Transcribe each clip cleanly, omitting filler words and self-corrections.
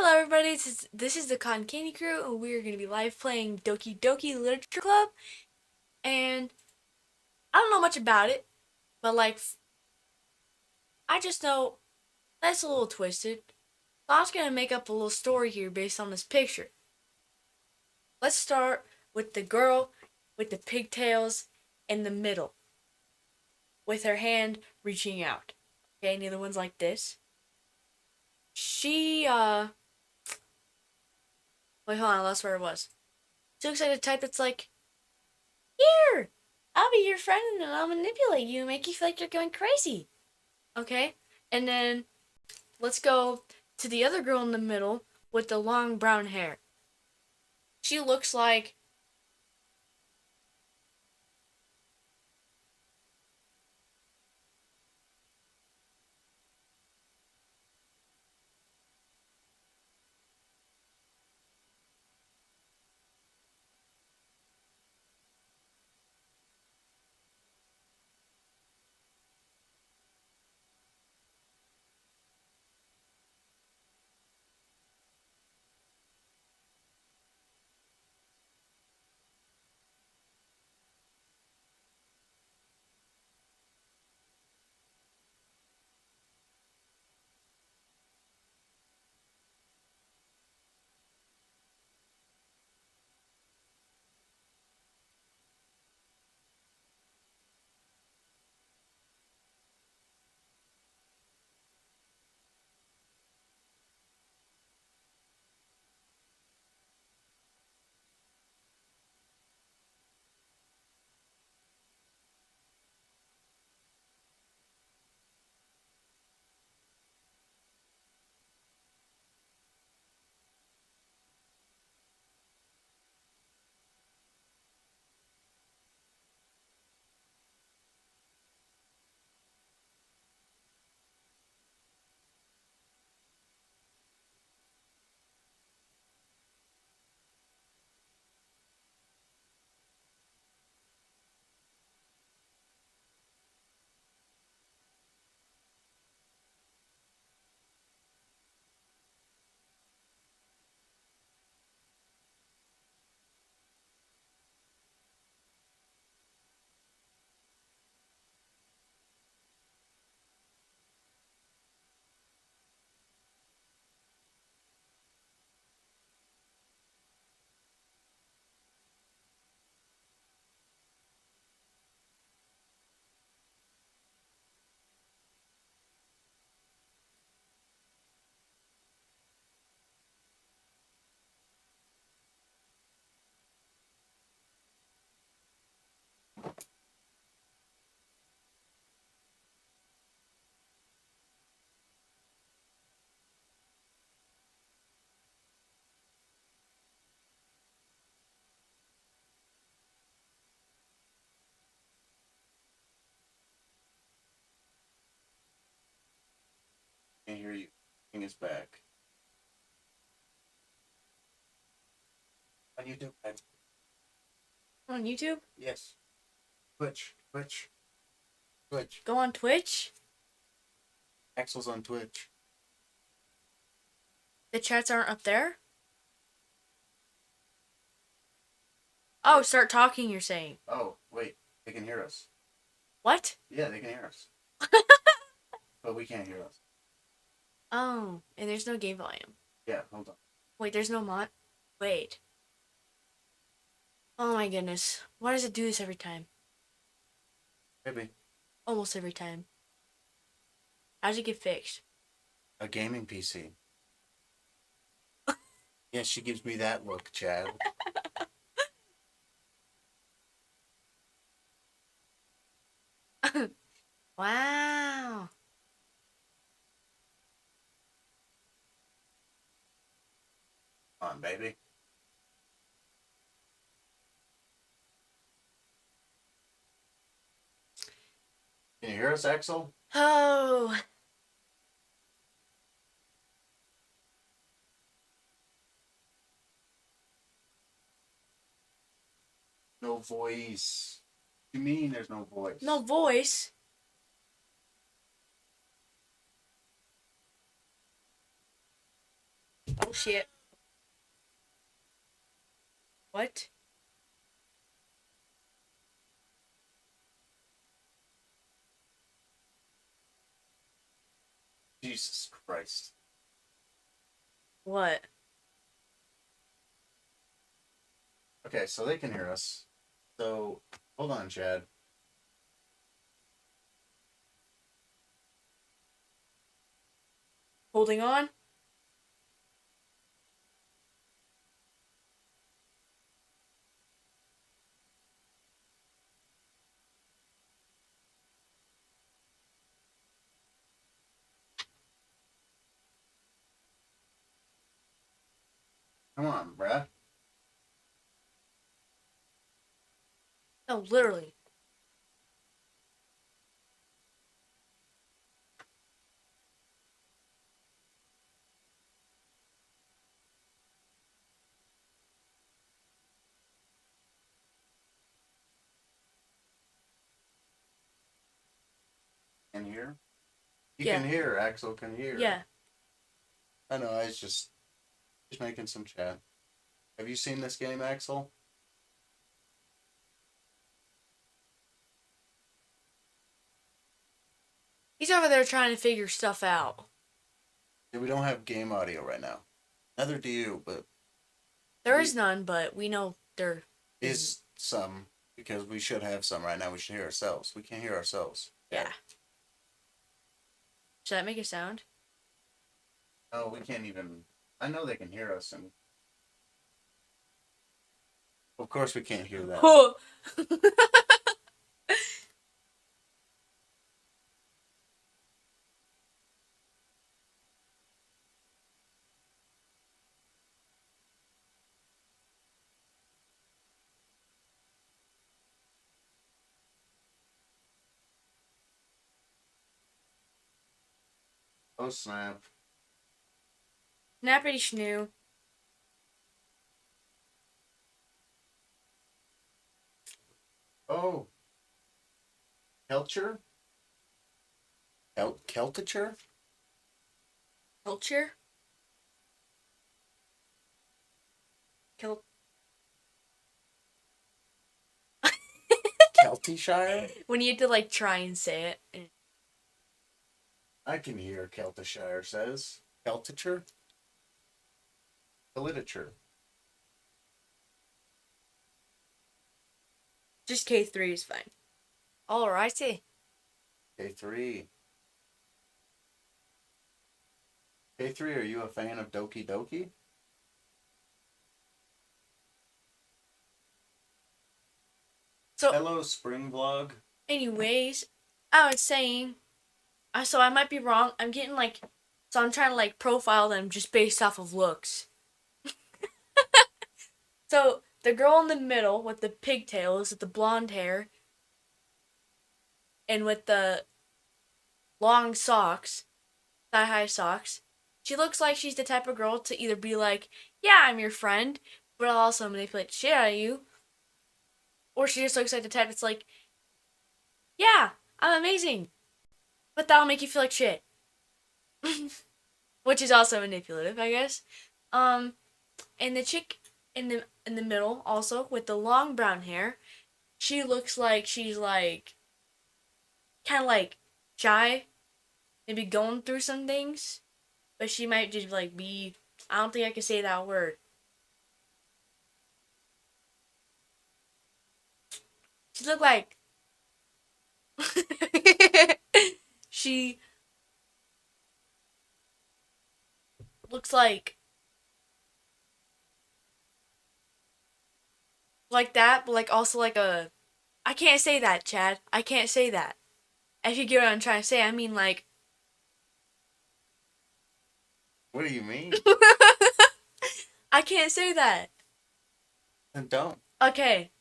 Hello, everybody. This is the Cotton Candy Crew, and we are going to be live playing Doki Doki Literature Club. And I don't know much about it, but I just know that's a little twisted. So I was going to make up a little story here based on this picture. Let's start with the girl with the pigtails in the middle, with her hand reaching out. Okay, and the other one's like this. Wait, hold on, I lost where it was. She looks like the type that's like, here, I'll be your friend and I'll manipulate you and make you feel like you're going crazy. Okay? And then let's go to the other girl in the middle with the long brown hair. She looks like Can't hear you. King is back. On YouTube? on YouTube. Yes. Twitch. Twitch. Go on Twitch. Axel's on Twitch. The chats aren't up there. Oh, start talking, you're saying. Oh, wait. They can hear us. What? Yeah, they can hear us. But we can't hear us. Oh, and there's no game volume. Yeah, hold on. Wait, there's no mod? Wait. Oh my goodness. Why does it do this every time? Maybe. Almost every time. How does it get fixed? A gaming PC. Yeah, she gives me that look, Chad. Wow. Come on, baby. Can you hear us, Axel? Oh. No voice. What do you mean there's no voice? No voice? Oh shit. What? Jesus Christ. What? Okay, so they can hear us. So, hold on, Chad. Holding on? Come on, bruh. No, literally. Can you hear? You Yeah. can hear. Axel can hear. Yeah. I know. I was just making some chat. Have you seen this game, Axel? He's over there trying to figure stuff out. Yeah, we don't have game audio right now. Neither do you, but There is none, but we know there is some because we should have some right now. We should hear ourselves. We can't hear ourselves. Yeah. Should that make a sound? No, we can't even. I know they can hear us, and of course we can't hear that. Oh. Oh snap! Snappity schnoo. Oh, Kelcher? Keltiture? Culture? Keltishire? When you have to like try and say it. I can hear Keltishire says. Keltiture? The literature. Just K3 is fine. Alrighty. K3. K3, are you a fan of Doki Doki? So, hello, spring vlog. anyways, I was saying, so I might be wrong. I'm getting like, so I'm trying to like profile them just based off of looks. So the girl in the middle with the pigtails, with the blonde hair, and with the long socks, thigh-high socks, she looks like she's the type of girl to either be like, yeah, I'm your friend, but I'll also manipulate the shit out of you. Or she just looks like the type that's like, yeah, I'm amazing, but that'll make you feel like shit. Which is also manipulative, I guess. And the chick in the middle, also with the long brown hair, she looks like she's like kind of like shy, maybe going through some things, but she might just like be. I don't think I can say that word. She look like she looks like that, but like also like a. I can't say that, Chad. I can't say that. If you get what I'm trying to say, I mean like. What do you mean? I can't say that. Then don't. Okay.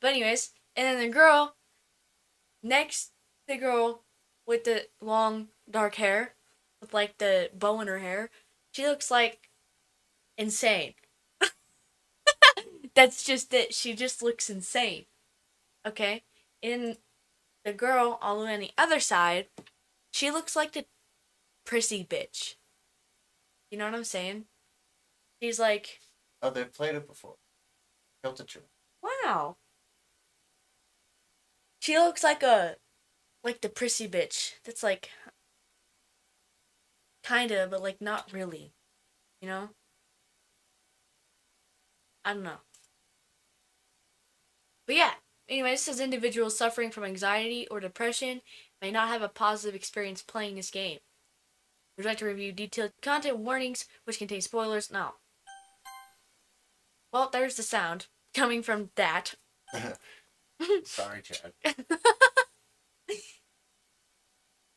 But anyways, and then the girl next, the girl with the long dark hair, with like the bow in her hair, she looks like insane. That's just it. She just looks insane. Okay? And the girl all the way on the other side, she looks like the prissy bitch. You know what I'm saying? She's like, Oh, they've played it before. Guilty Trip. wow. She looks like the prissy bitch. That's like, kinda, but like not really. You know? I don't know. But yeah. Anyway, this says individuals suffering from anxiety or depression may not have a positive experience playing this game. Would you like to review detailed content warnings, which contain spoilers? No. Well, there's the sound coming from that. Sorry, Chad.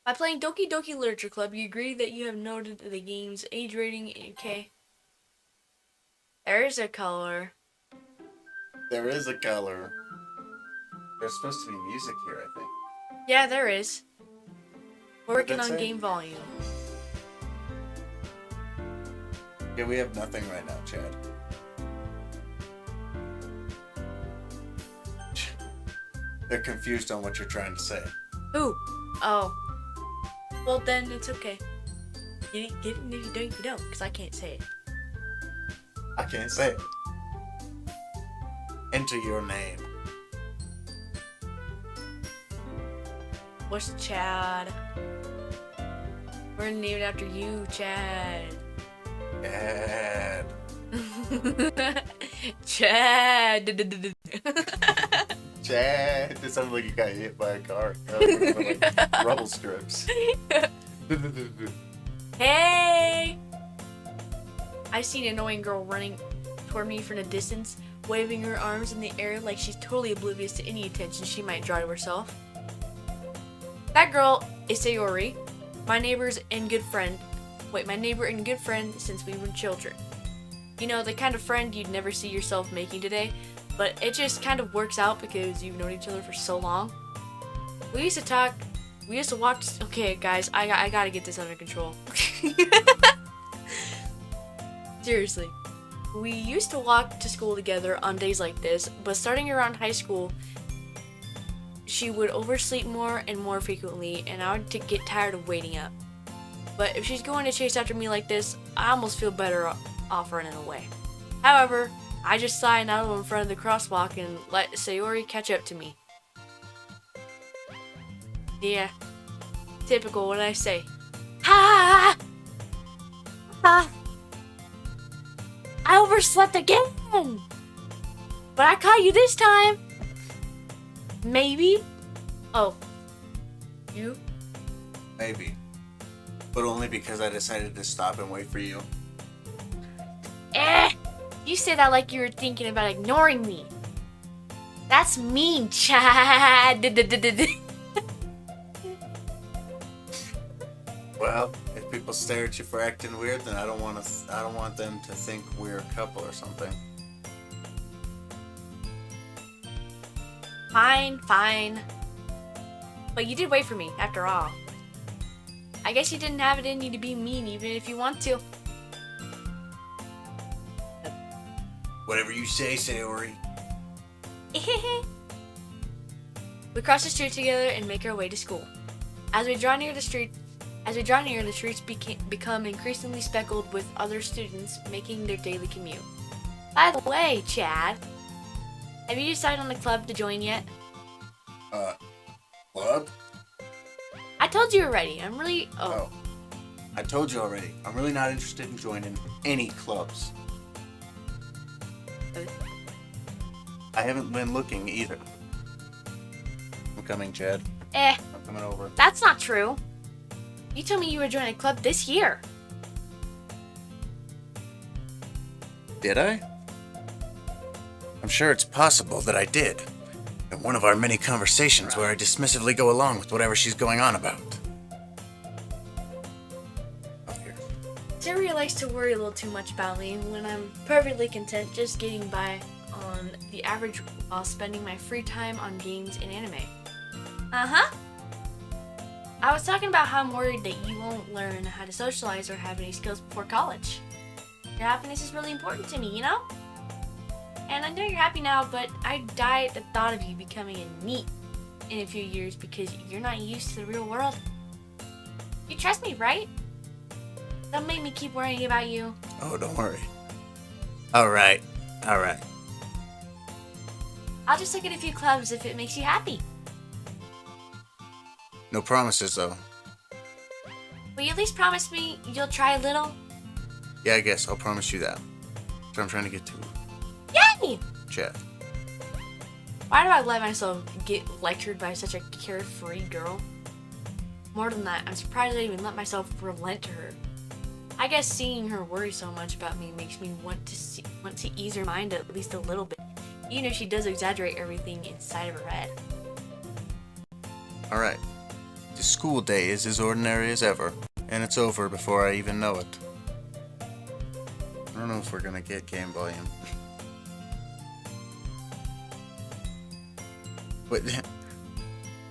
By playing Doki Doki Literature Club, you agree that you have noted the game's age rating. Okay. There's a color. There is a color. There's supposed to be music here, I think. Yeah, there is. We're What did working that on say? game volume. Yeah, we have nothing right now, Chad. They're confused on what you're trying to say. Ooh. Oh. Well, then it's okay. Get it? And if you don't, because I can't say it. I can't say it. Enter your name. What's Chad? We're named after you, Chad. Chad. Chad. Chad. It sounded like you got hit by a car. Like rubble strips. Hey! I seen an annoying girl running toward me from a distance, waving her arms in the air like she's totally oblivious to any attention she might draw to herself. That girl is Sayori, my neighbor and good friend since we were children. You know, the kind of friend you'd never see yourself making today, but it just kind of works out because you've known each other for so long. We used to walk, okay guys, I gotta get this under control. Seriously. We used to walk to school together on days like this, but starting around high school, she would oversleep more and more frequently, and I would get tired of waiting up. But if she's going to chase after me like this, I almost feel better off running away. However, I just sigh and idle in front of the crosswalk and let Sayori catch up to me. Yeah, typical when I say, ha! Ha! I overslept again! But I caught you this time! Maybe? Oh. You? Maybe. But only because I decided to stop and wait for you. You say that like you were thinking about ignoring me. That's mean, Chad. Well, if people stare at you for acting weird, then I don't want them to think we're a couple or something. Fine. But you did wait for me, after all. I guess you didn't have it in you to be mean, even if you want to. Whatever you say, Sayori. We cross the street together and make our way to school. As we draw near, the streets become increasingly speckled with other students making their daily commute. By the way, Chad, have you decided on the club to join yet? Club? I told you already. Oh. I told you already. I'm really not interested in joining any clubs. I haven't been looking either. I'm coming, Chad. I'm coming over. That's not true. You told me you were joining a club this year. Did I? I'm sure it's possible that I did. In one of our many conversations where I dismissively go along with whatever she's going on about. Up here. Siri likes to worry a little too much about me when I'm perfectly content just getting by on the average while spending my free time on games and anime. Uh-huh. I was talking about how I'm worried that you won't learn how to socialize or have any skills before college. Your happiness is really important to me, you know? And I know you're happy now, but I die at the thought of you becoming a NEET in a few years because you're not used to the real world. You trust me, right? Don't make me keep worrying about you. Oh, don't worry. Alright. Alright. I'll just look at a few clubs if it makes you happy. No promises, though. Will you at least promise me you'll try a little? Yeah, I guess. I'll promise you that. That's what I'm trying to get to. Yay! Chat. Why do I let myself get lectured by such a carefree girl? More than that, I'm surprised I even let myself relent to her. I guess seeing her worry so much about me makes me want to ease her mind at least a little bit, even if she does exaggerate everything inside of her head. Alright. The school day is as ordinary as ever, and it's over before I even know it. I don't know if we're gonna get game volume. Wait,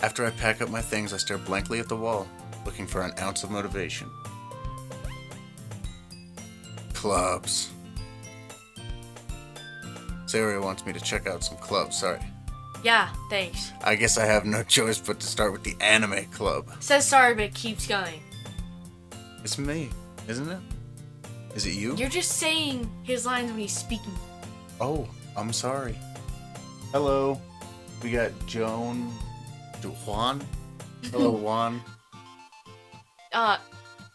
after I pack up my things, I stare blankly at the wall, looking for an ounce of motivation. Clubs. Saria wants me to check out some clubs, sorry. Yeah, thanks. I guess I have no choice but to start with the anime club. Says sorry, but keeps going. It's me, isn't it? Is it you? You're just saying his lines when he's speaking. Oh, I'm sorry. Hello. We got Juan. Hello, Juan.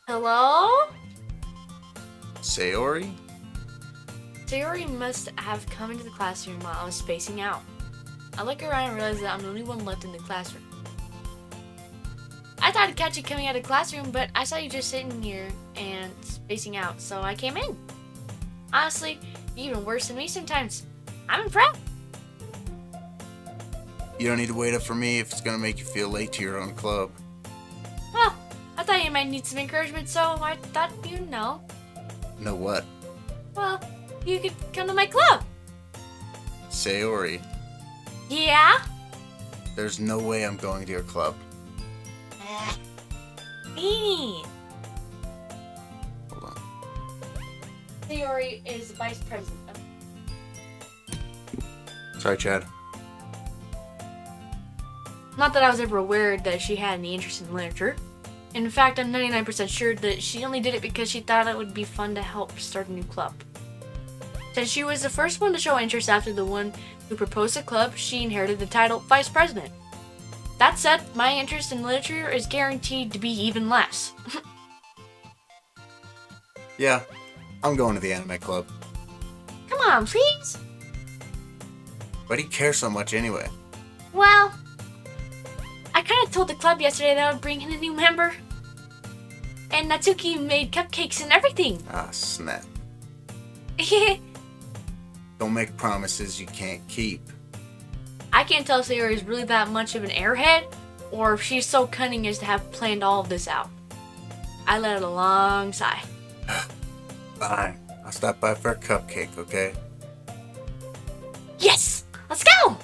Hello? Sayori? Sayori must have come into the classroom while I was spacing out. I look around and realize that I'm the only one left in the classroom. I thought I'd catch you coming out of the classroom, but I saw you just sitting here and spacing out, so I came in. Honestly, you're even worse than me sometimes. I'm impressed. You don't need to wait up for me if it's gonna make you feel late to your own club. Well, I thought you might need some encouragement, so I thought you'd know. Know what? Well, you could come to my club. Sayori, Yeah? there's no way I'm going to your club. Beanie. Hold on. Sayori is the vice president of... Sorry, Chad. Not that I was ever aware that she had any interest in literature. In fact, I'm 99% sure that she only did it because she thought it would be fun to help start a new club. Since she was the first one to show interest after the one who proposed the club, she inherited the title Vice President. That said, my interest in literature is guaranteed to be even less. Yeah, I'm going to the anime club. Come on, please? Why do you care so much anyway? Well, I kind of told the club yesterday that I would bring in a new member. And Natsuki made cupcakes and everything. Ah, snap. Don't make promises you can't keep. I can't tell if Sayori is really that much of an airhead, or if she's so cunning as to have planned all of this out. I let out a long sigh. Fine. I'll stop by for a cupcake, okay? Yes! Let's go!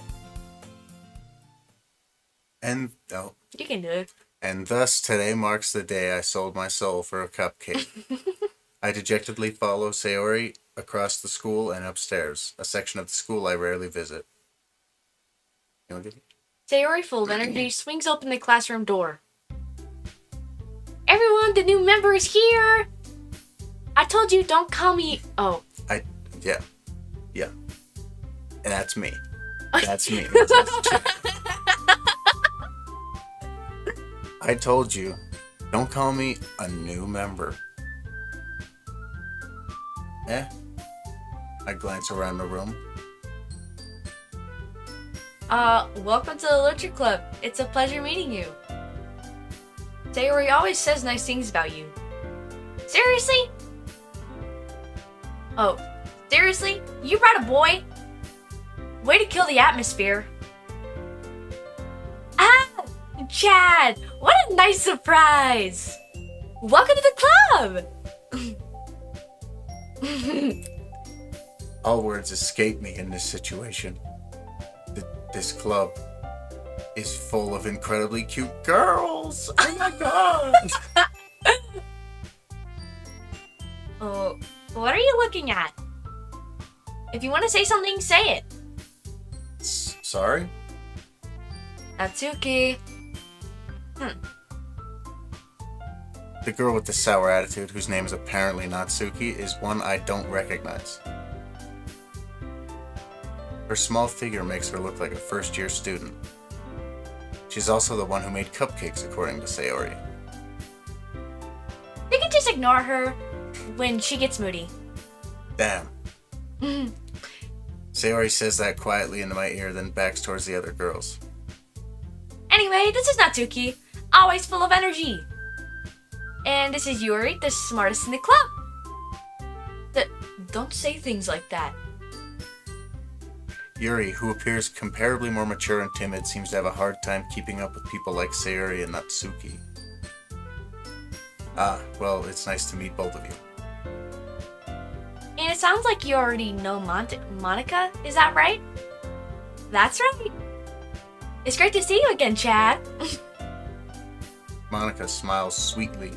And, oh. You can do it. And thus, today marks the day I sold my soul for a cupcake. I dejectedly follow Sayori across the school and upstairs, a section of the school I rarely visit. You want to get it? Sayori, full of energy, swings open the classroom door. Everyone, the new member is here! I told you, don't call me... Oh. Yeah. And that's me. That's me. I told you, don't call me a new member. I glance around the room. Welcome to the Literature Club. It's a pleasure meeting you. Sayori always says nice things about you. Seriously? Oh, seriously? You brought a boy? Way to kill the atmosphere. Ah! Chad! What a nice surprise! Welcome to the club! All words escape me in this situation. This club is full of incredibly cute girls. Oh my god! Oh, what are you looking at? If you want to say something, say it. Sorry? Natsuki. The girl with the sour attitude, whose name is apparently Natsuki, is one I don't recognize. Her small figure makes her look like a first-year student. She's also the one who made cupcakes, according to Sayori. You can just ignore her when she gets moody. Damn. Sayori says that quietly into my ear, then backs towards the other girls. Anyway, this is Natsuki, always full of energy. And this is Yuri, the smartest in the club. Don't say things like that. Yuri, who appears comparably more mature and timid, seems to have a hard time keeping up with people like Sayori and Natsuki. Ah, well, it's nice to meet both of you. And it sounds like you already know Monika, is that right? That's right. It's great to see you again, Chad. Monika smiles sweetly.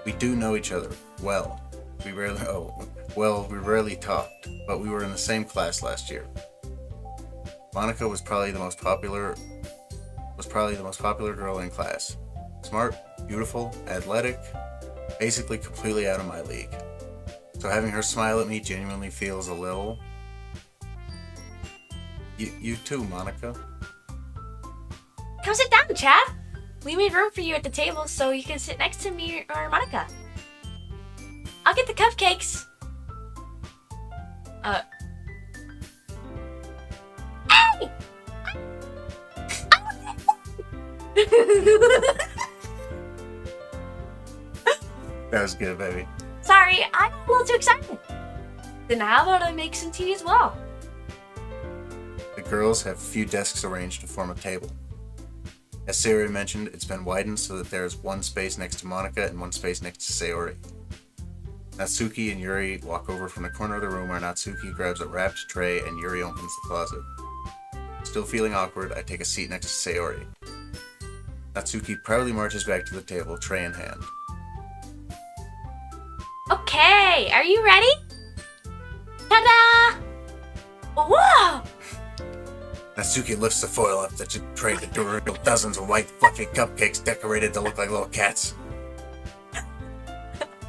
We do know each other well. We rarely talked, but we were in the same class last year. Monika was probably the most popular girl in class. Smart, beautiful, athletic, basically completely out of my league. So having her smile at me genuinely feels a little... You too, Monika. Come sit down, Chad. We made room for you at the table so you can sit next to me or Monika. I'll get the cupcakes. Hey! That was good, baby. Sorry, I got a little too excited. Then how about I make some tea as well? The girls have a few desks arranged to form a table. As Sayori mentioned, it's been widened so that there is one space next to Monika and one space next to Sayori. Natsuki and Yuri walk over from the corner of the room where Natsuki grabs a wrapped tray and Yuri opens the closet. Still feeling awkward, I take a seat next to Sayori. Natsuki proudly marches back to the table, tray in hand. Okay, are you ready? Ta-da! Whoa! Natsuki lifts the foil up the tray to reveal dozens of white, fluffy cupcakes decorated to look like little cats.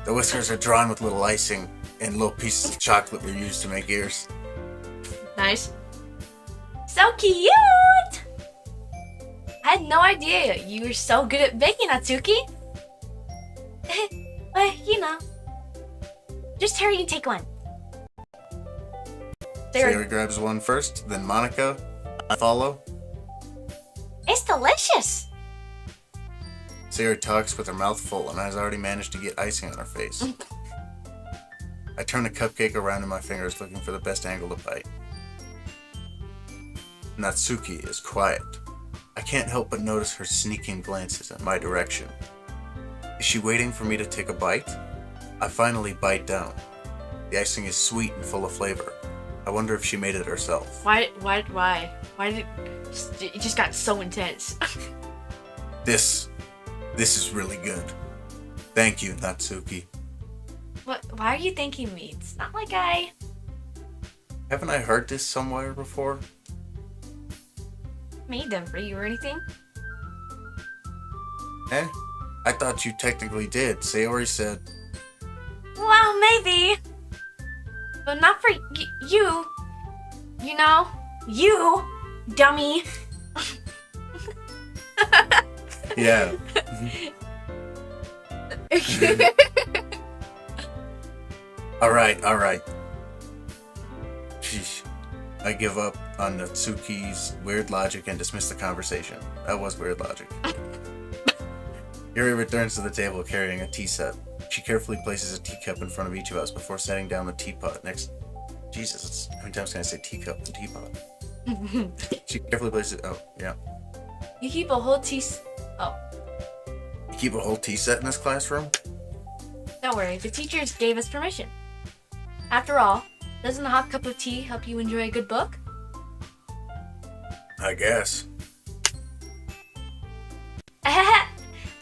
The whiskers are drawn with little icing, and little pieces of chocolate were used to make ears. Nice. So cute! I had no idea you were so good at baking, Natsuki. Well, you know. Just hurry and take one. Sayori grabs one first, then Monika. I follow. It's delicious. Sayori talks with her mouth full and has already managed to get icing on her face. I turn the cupcake around in my fingers looking for the best angle to bite. Natsuki is quiet. I can't help but notice her sneaking glances in my direction. Is she waiting for me to take a bite? I finally bite down. The icing is sweet and full of flavor. I wonder if she made it herself. Why did it just got so intense? This is really good. Thank you, Natsuki. Why are you thanking me? It's not like Haven't I heard this somewhere before? made them for you or anything. I thought you technically did. Sayori said... Well, maybe. But not for you. You know? You, dummy. Yeah. Alright. Sheesh. I give up on Natsuki's weird logic and dismiss the conversation. That was weird logic. Yuri returns to the table carrying a tea set. She carefully places a teacup in front of each of us before setting down the teapot next. Jesus, how many times can I say teacup and teapot? She carefully places. Oh, yeah. You keep a whole tea. Oh, You keep a whole tea set in this classroom? don't worry. The teachers gave us permission. After all, doesn't a hot cup of tea help you enjoy a good book? I guess.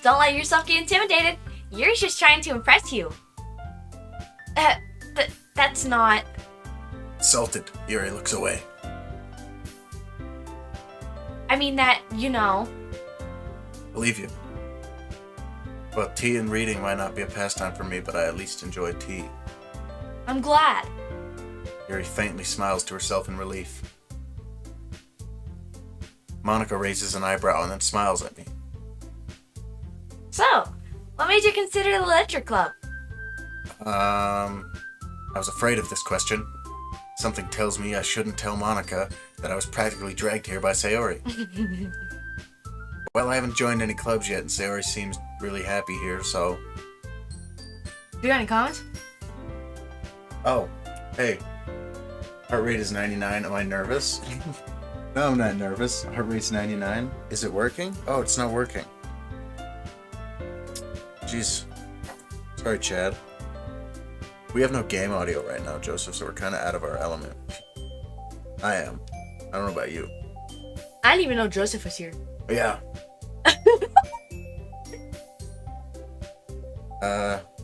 Don't let yourself get intimidated. Yuri's just trying to impress you. That's not... Insulted, Yuri looks away. I mean that, you know. Believe you. Well, tea and reading might not be a pastime for me, but I at least enjoy tea. I'm glad. Yuri faintly smiles to herself in relief. Monika raises an eyebrow and then smiles at me. So, what made you consider the literature club? I was afraid of this question. Something tells me I shouldn't tell Monika that I was practically dragged here by Sayori. Well, I haven't joined any clubs yet, and Sayori seems really happy here, so... Do you got any comments? Oh, hey. Heart rate is 99. Am I nervous? No, I'm not nervous. Heart rate's 99. Is it working? Oh, it's not working. Jeez. Sorry, Chad. We have no game audio right now, Joseph, so we're kind of out of our element. I am. I don't know about you. I didn't even know Joseph was here. Yeah.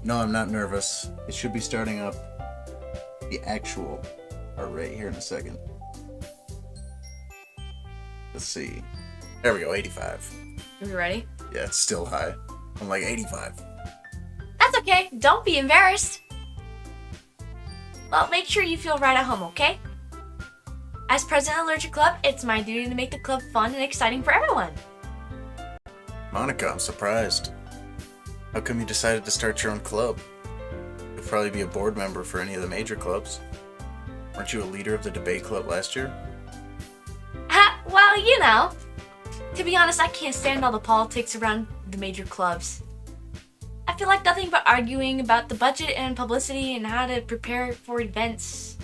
No, I'm not nervous. It should be starting up the actual heart rate here in a second. Let's see. There we go, 85. Are you ready? Yeah, it's still high. I'm like 85. That's okay. Don't be embarrassed. Well, make sure you feel right at home, okay? As president of the Literature Club, it's my duty to make the club fun and exciting for everyone. Monika, I'm surprised. How come you decided to start your own club? You'll probably be a board member for any of the major clubs. Weren't you a leader of the debate club last year? Well, you know. To be honest, I can't stand all the politics around the major clubs. I feel like nothing but arguing about the budget and publicity and how to prepare for events.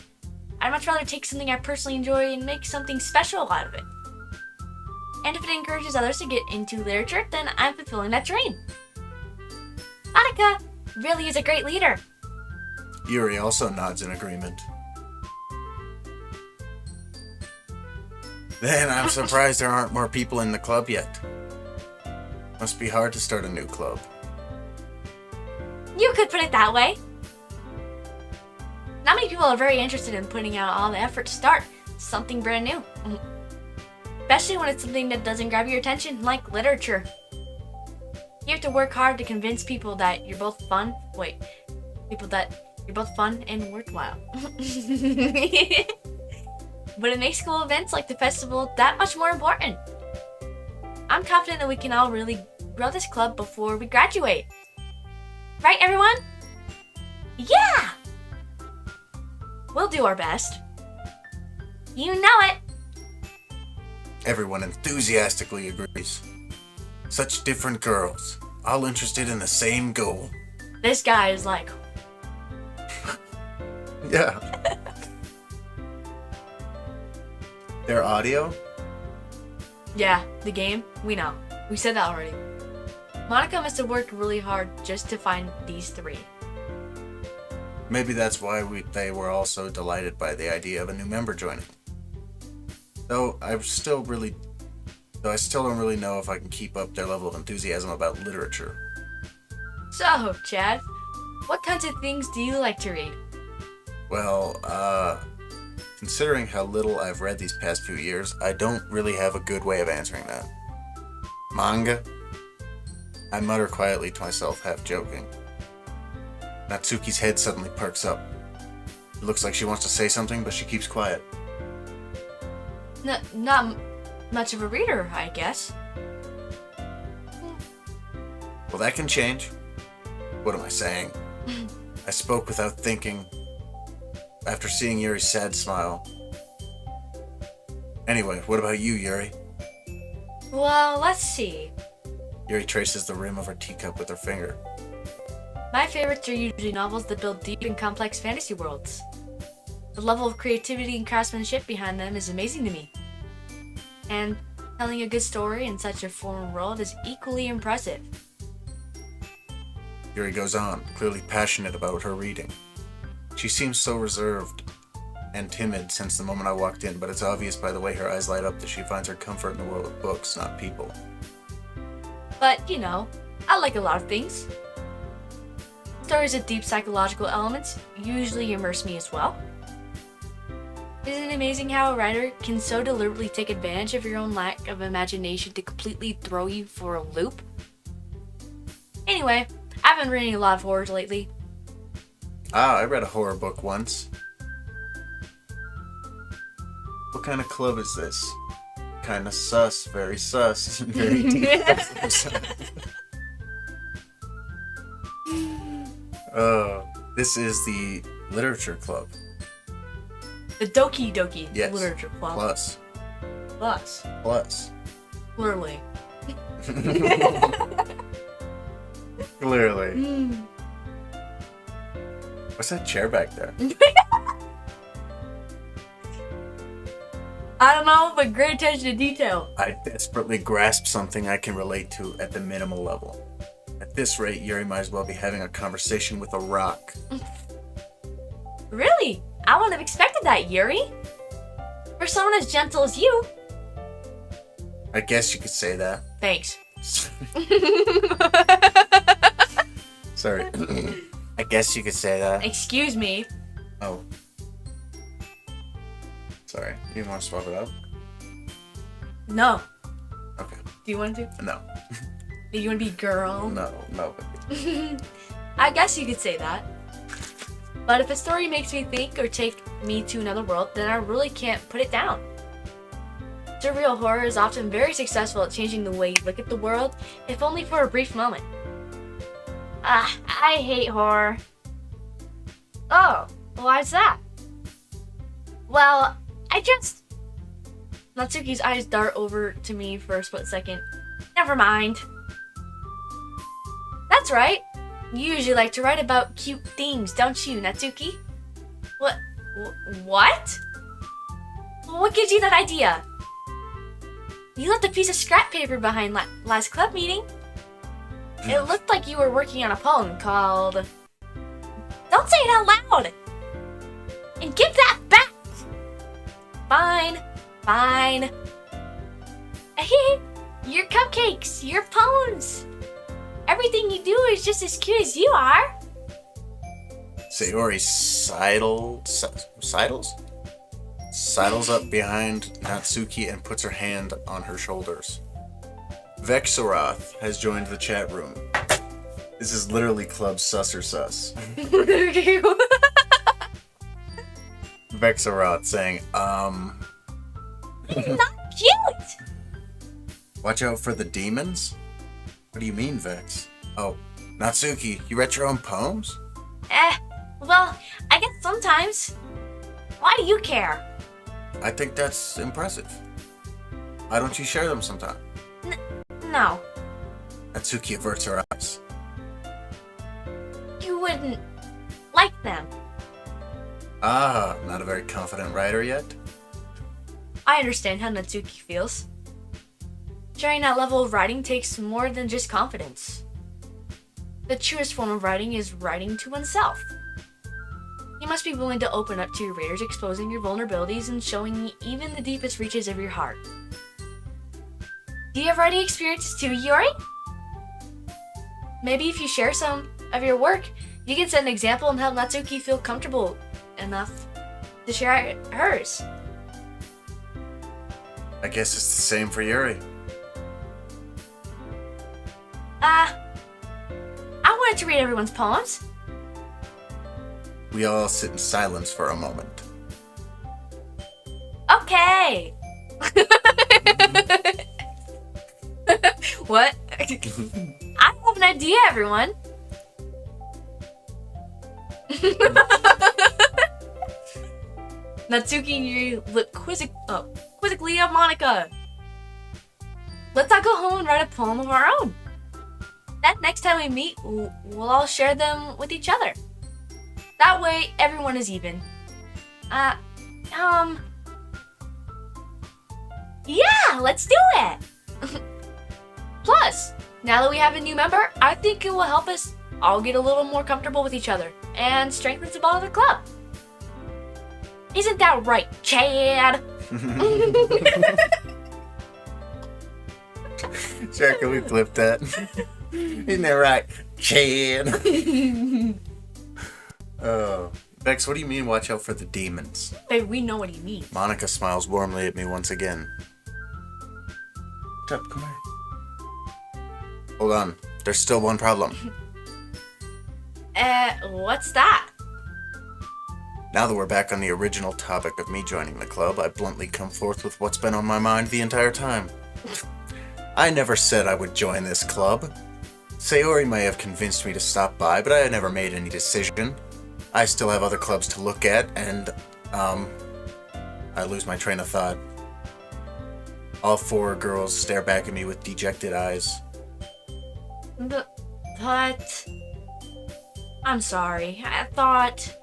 I'd much rather take something I personally enjoy and make something special out of it. And if it encourages others to get into literature, then I'm fulfilling that dream. Monika really is a great leader. Yuri also nods in agreement. Then I'm surprised there aren't more people in the club yet. Must be hard to start a new club. You could put it that way. Not many people are very interested in putting out all the effort to start something brand new. Especially when it's something that doesn't grab your attention, like literature. You have to work hard to convince people that you're both fun. People that you're both fun and worthwhile. But it makes school events like the festival that much more important. I'm confident that we can all really grow this club before we graduate. Right, everyone? Yeah! We'll do our best. You know it. Everyone enthusiastically agrees. Such different girls, all interested in the same goal. This guy is like... Yeah. Their audio? Yeah, the game, we know. We said that already. Monika must have worked really hard just to find these three. Maybe that's why they were all so delighted by the idea of a new member joining. Though I still don't really know if I can keep up their level of enthusiasm about literature. So, Chad, what kinds of things do you like to read? Well, considering how little I've read these past few years, I don't really have a good way of answering that. Manga? I mutter quietly to myself, half joking. Natsuki's head suddenly perks up. It looks like she wants to say something, but she keeps quiet. Not much of a reader, I guess. Well, that can change. What am I saying? I spoke without thinking, after seeing Yuri's sad smile. Anyway, what about you, Yuri? Well, let's see. Yuri traces the rim of her teacup with her finger. My favorites are usually novels that build deep and complex fantasy worlds. The level of creativity and craftsmanship behind them is amazing to me. And telling a good story in such a foreign world is equally impressive. Yuri goes on, clearly passionate about her reading. She seems so reserved and timid since the moment I walked in, but it's obvious by the way her eyes light up that she finds her comfort in the world of books, not people. But, you know, I like a lot of things. Stories with deep psychological elements usually immerse me as well. Isn't it amazing how a writer can so deliberately take advantage of your own lack of imagination to completely throw you for a loop? Anyway, I've been reading a lot of horrors lately. Ah, I read a horror book once. What kind of club is this? Kind of sus, very sus, very deep. This is the literature club. The Doki Doki Yes. Literature Club. Plus. Plus. Literally. Clearly. What's that chair back there? I don't know, but great attention to detail. I desperately grasp something I can relate to at the minimal level. At this rate, Yuri might as well be having a conversation with a rock. Really? I wouldn't have expected that, Yuri. For someone as gentle as you. I guess you could say that. Thanks. Sorry. I guess you could say that. Excuse me. Oh. Sorry. You want to swap it up? No. Okay. Do you want to? No. Do you want to be girl? No. I guess you could say that. But if a story makes me think or take me to another world, then I really can't put it down. Surreal horror is often very successful at changing the way you look at the world, if only for a brief moment. I hate horror. Oh, why's that? Well, Natsuki's eyes dart over to me for a split second. Never mind. That's right. You usually like to write about cute things, don't you, Natsuki? What? What? What gives you that idea? You left a piece of scrap paper behind last club meeting. It looked like you were working on a poem called... Don't say it out loud! And give that back! Fine. Your cupcakes, your poems. Everything you do is just as cute as you are. Sayori sidles up behind Natsuki and puts her hand on her shoulders. Vexaroth has joined the chat room. This is literally Club Sus or Sus. Vexaroth saying, Not cute! Watch out for the demons? What do you mean, Vex? Oh, Natsuki, you write your own poems? Well, I guess sometimes. Why do you care? I think that's impressive. Why don't you share them sometime? No. Natsuki averts her eyes. You wouldn't like them. Ah, not a very confident writer yet? I understand how Natsuki feels. Sharing that level of writing takes more than just confidence. The truest form of writing is writing to oneself. You must be willing to open up to your readers, exposing your vulnerabilities and showing even the deepest reaches of your heart. Do you have writing experiences too, Yuri? Maybe if you share some of your work, you can set an example and help Natsuki feel comfortable enough to share hers. I guess it's the same for Yuri. I wanted to read everyone's poems. We all sit in silence for a moment. Okay. What? I have an idea, everyone. Natsuki and Yuri look quizzically at Monika. Let's all go home and write a poem of our own. Then next time we meet, we'll all share them with each other. That way, everyone is even. Yeah, let's do it! Plus, now that we have a new member, I think it will help us all get a little more comfortable with each other and strengthens the bond of the club. Isn't that right, Chad? Jack, can we flip that? Isn't that right, Chad? Oh. Vex, what do you mean watch out for the demons? Babe, we know what he means. Monika smiles warmly at me once again. What's up? Come here. Hold on. there's still one problem. What's that? Now that we're back on the original topic of me joining the club, I bluntly come forth with what's been on my mind the entire time. I never said I would join this club. Sayori may have convinced me to stop by, but I never made any decision. I still have other clubs to look at, and, I lose my train of thought. All 4 girls stare back at me with dejected eyes. But... I'm sorry. I thought...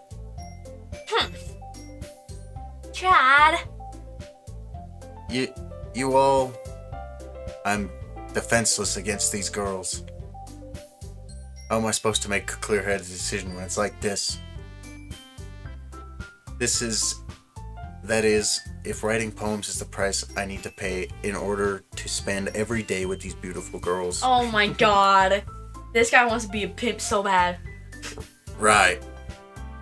Chad. You all... I'm defenseless against these girls. How am I supposed to make a clear-headed decision when it's like this? That is, if writing poems is the price I need to pay in order to spend every day with these beautiful girls. Oh my god. This guy wants to be a pimp so bad. Right.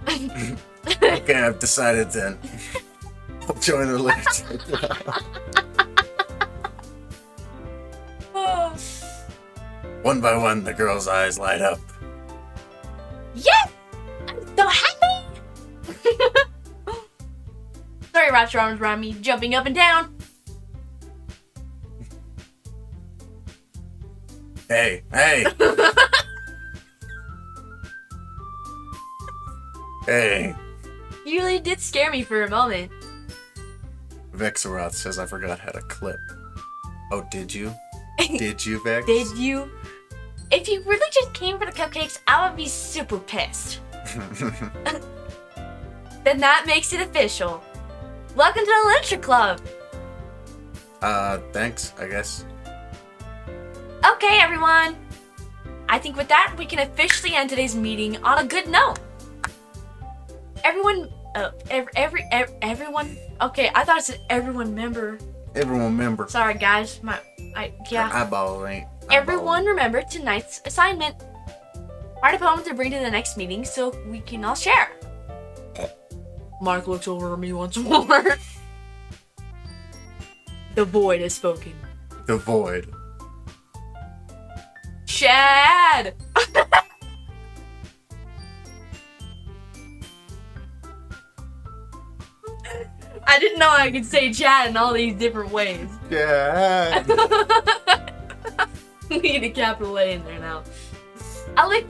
Okay, I've decided then. I'll join the literature club. One by one, the girls' eyes light up. Yeah! I'm so happy! Sorry, wraps your arms around me, jumping up and down. Hey! Hey! You really did scare me for a moment. Vexaroth says I forgot how to clip. Oh, did you? Did you, Vex? Did you? If you really just came for the cupcakes, I would be super pissed. Then that makes it official. Welcome to the Literature Club. Thanks, I guess. Okay, everyone. I think with that, we can officially end today's meeting on a good note. Everyone, everyone. Okay, I thought it said everyone member. Everyone remember. Sorry, guys. Yeah. Eyeball ain't. Everyone remember tonight's assignment. Write a poem to bring to the next meeting so we can all share. Mark looks over at me once more. The void has spoken. The void. Chad! I didn't know I could say Chad in all these different ways. Yeah. We need a capital A in there now. I look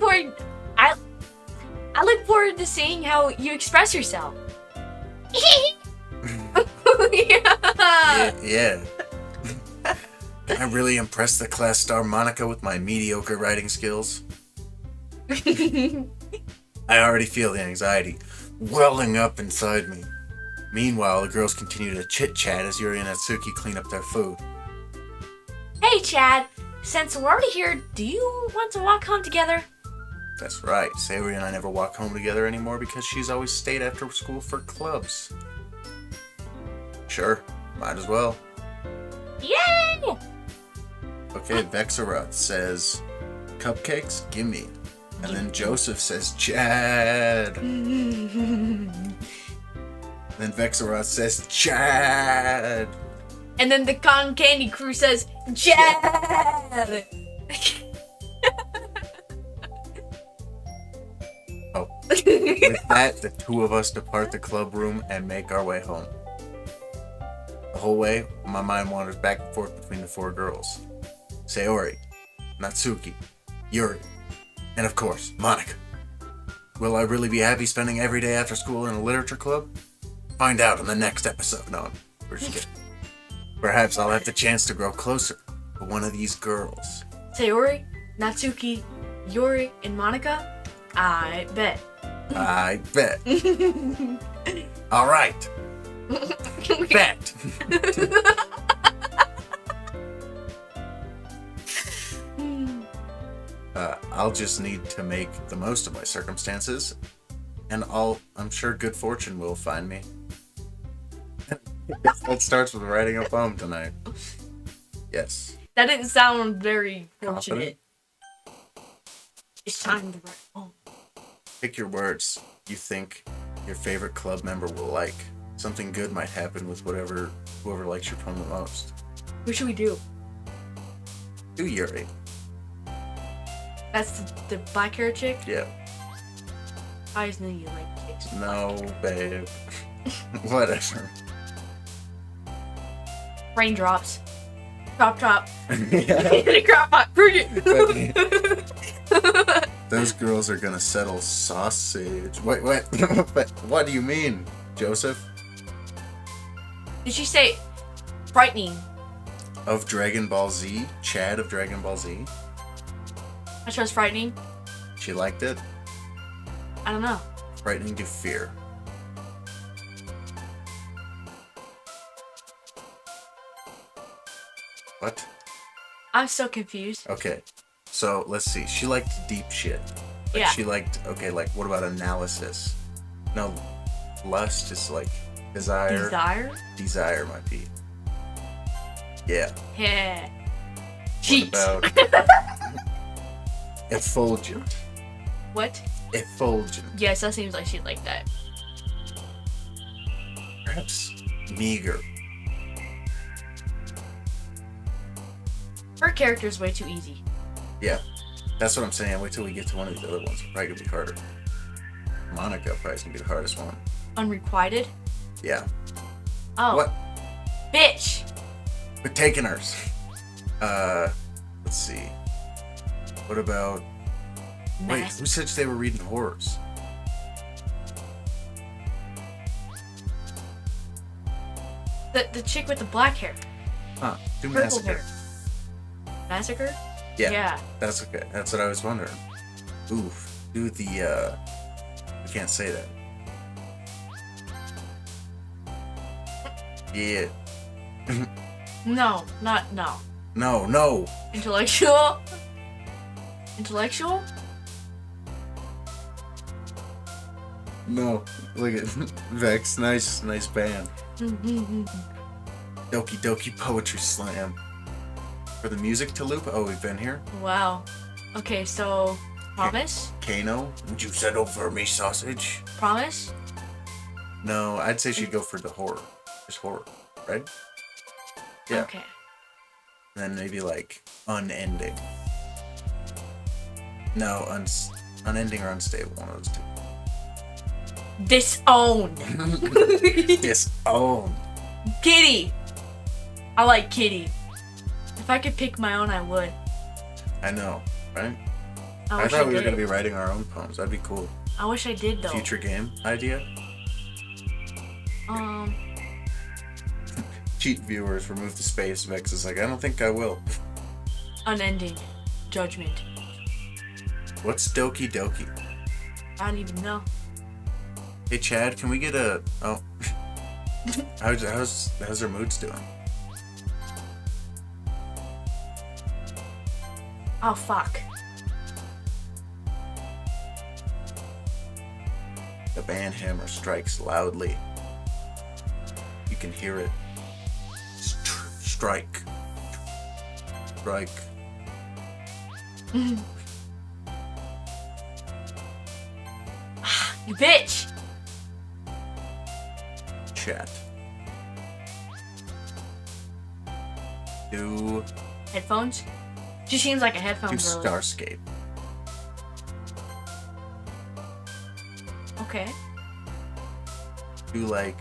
forward to seeing how you express yourself. Yeah. Can I really impress the class star Monika with my mediocre writing skills? I already feel the anxiety welling up inside me. Meanwhile, the girls continue to chit-chat as Yuri and Atsuki clean up their food. Hey, Chad. Since we're already here, do you want to walk home together? That's right. Sayori and I never walk home together anymore because she's always stayed after school for clubs. Sure, might as well. Yay! Okay, Vexaroth says, cupcakes, gimme. And then Joseph says, Chad. Then Vexaroth says, Chad. And then the cotton candy crew says, Chad! Oh. With that, the 2 of us depart the club room and make our way home. The whole way, my mind wanders back and forth between the 4 girls. Sayori, Natsuki, Yuri, and of course, Monika. Will I really be happy spending every day after school in a literature club? Find out in the next episode. No, we're just kidding. Perhaps I'll have the chance to grow closer to one of these girls. Sayori, Natsuki, Yuri, and Monika? I bet. I bet. All right. Bet. I'll just need to make the most of my circumstances, and I'm sure good fortune will find me. That starts with writing a poem tonight. Yes. That didn't sound very fortunate. It's time to write a poem. Pick your words you think your favorite club member will like. Something good might happen with whoever likes your poem the most. Who should we do? Do Yuri. That's the black hair chick? Yeah. I always knew you liked chicks. No, babe. Whatever. Raindrops. Drop. Yeah. Crop pot. Those girls are gonna settle sausage. Wait, what? What do you mean, Joseph? Did she say frightening? Of Dragon Ball Z? Chad of Dragon Ball Z? I chose frightening. She liked it? I don't know. Frightening to fear. What? I'm so confused. Okay, so let's see. She liked deep shit. Like, Yeah. She liked, okay, like, what about analysis? No, lust is like desire. Desire? Desire might be. Yeah. Yeah. What Cheat. about effulgent? What? Effulgent. Yes, that seems like she'd like that. Perhaps meager. Her character's way too easy. Yeah. That's what I'm saying. Wait till we get to one of these other ones. Probably gonna be harder. Monica probably gonna be the hardest one. Unrequited? Yeah. Oh. What? Bitch! We're taking hers. Let's see. What about... Wait, Mask. who said they were reading horrors? The chick with the black hair. Huh. Do Purple Massacre. hair. Massacre? Yeah. Yeah. That's okay. That's what I was wondering. Oof. Do the, we can't say that. Yeah. No, not no. No. Intellectual? Intellectual? No. Look at Vex. Nice band. Doki Doki Poetry Slam. For the music to loop? Oh, we've been here? Wow. Okay, so promise? Kano? Would you settle for me, sausage? Promise? No, I'd say she'd go for the horror. Just horror, right? Yeah. Okay. And then maybe like unending. No, unending or unstable, one of those two. Disown. Disown. Kitty. I like Kitty. If I could pick my own, I would. I know, right? I I wish thought we were did. gonna be writing our own poems. That'd be cool. I wish I did though. Future game idea? Cheat viewers, remove the space. Vex is like, I don't think I will. Unending. Judgment. What's Doki Doki? I don't even know. Hey Chad, can we get a... Oh. How's their moods doing? Oh fuck. The band hammer strikes loudly. You can hear it. Strike. Strike. You bitch. Chat. Do Headphones? She seems like a headphone girl. Starscape. Okay. Do like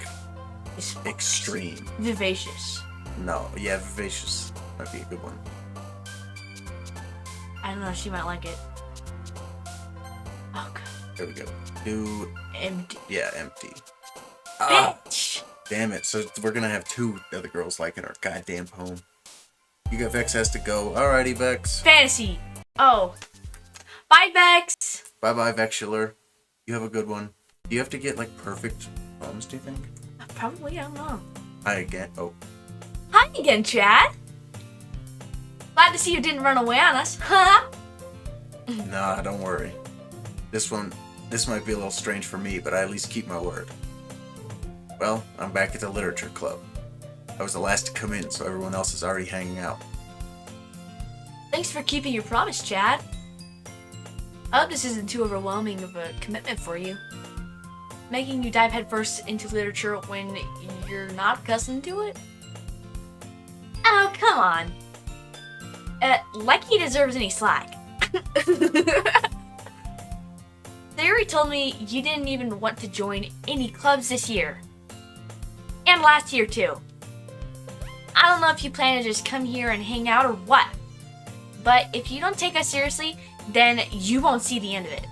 It's extreme. vivacious. No, yeah, vivacious might be a good one. I don't know, she might like it. Oh god. There we go. Do Empty. yeah, empty. Ah, Bitch! damn it. So we're gonna have two other girls liking our goddamn poem. You got Vex has to go. Alrighty, Vex. Fantasy. Oh. Bye, Vex! Bye bye, Vexular. You have a good one. Do you have to get like perfect poems, do you think? Probably, I don't know. Hi again. Oh. Hi again, Chad. Glad to see you didn't run away on us. Huh? Nah, don't worry. This might be a little strange for me, but I at least keep my word. Well, I'm back at the literature club. I was the last to come in, so everyone else is already hanging out. Thanks for keeping your promise, Chad. I hope this isn't too overwhelming of a commitment for you. Making you dive headfirst into literature when you're not accustomed to it? Oh, come on. Like he deserves any slack. Sayori told me you didn't even want to join any clubs this year. And last year too. I don't know if you plan to just come here and hang out or what. But if you don't take us seriously, then you won't see the end of it.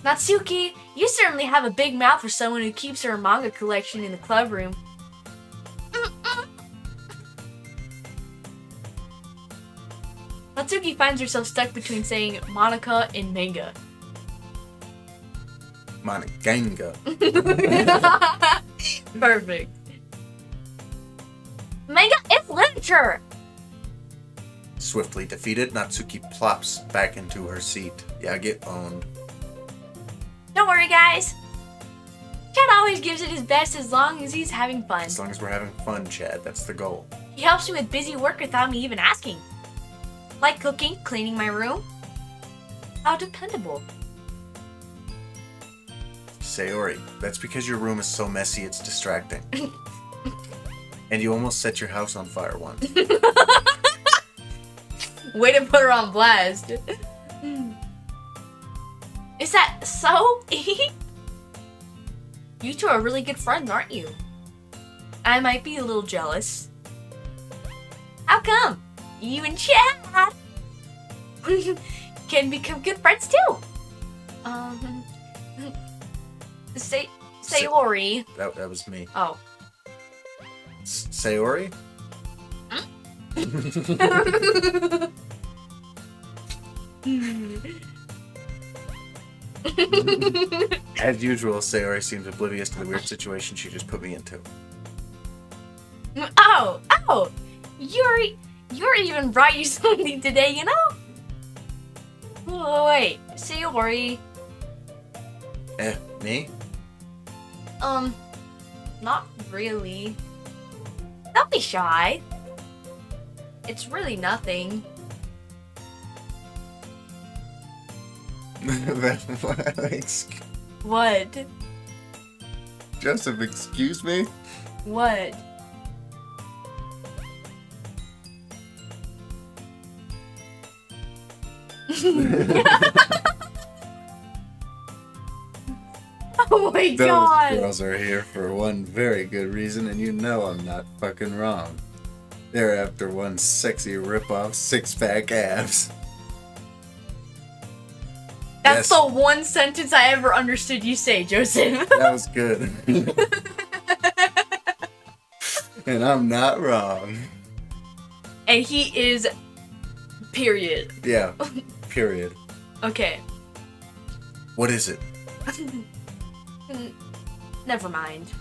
Natsuki, you certainly have a big mouth for someone who keeps her manga collection in the club room. Natsuki finds herself stuck between saying Monika and manga. Monikanga. Perfect. Manga is literature! Swiftly defeated, Natsuki plops back into her seat. Yeah, get owned. Don't worry, guys. Chad always gives it his best as long as he's having fun. As long as we're having fun, Chad, that's the goal. He helps me with busy work without me even asking. Like cooking, cleaning my room. How dependable. Sayori, that's because your room is so messy it's distracting. And you almost set your house on fire once. Way to put her on blast. Is that so? You two are really good friends, aren't you? I might be a little jealous. How come? You and Chad can become good friends too. Sayori. That was me. Oh. Sayori? As usual, Sayori seems oblivious to the weird situation she just put me into. Oh! You're even brought you something today, you know? Oh, wait, Sayori. Me? Not really. Don't be shy. It's really nothing. What? Joseph, excuse me? What? Oh my god! Those girls are here for one very good reason, and you know I'm not fucking wrong. They're after one sexy rip-off six-pack abs. That's Yes. the one sentence I ever understood you say, Joseph. That was good. And I'm not wrong. And he is. Period. Yeah, period. Okay. What is it? Never mind.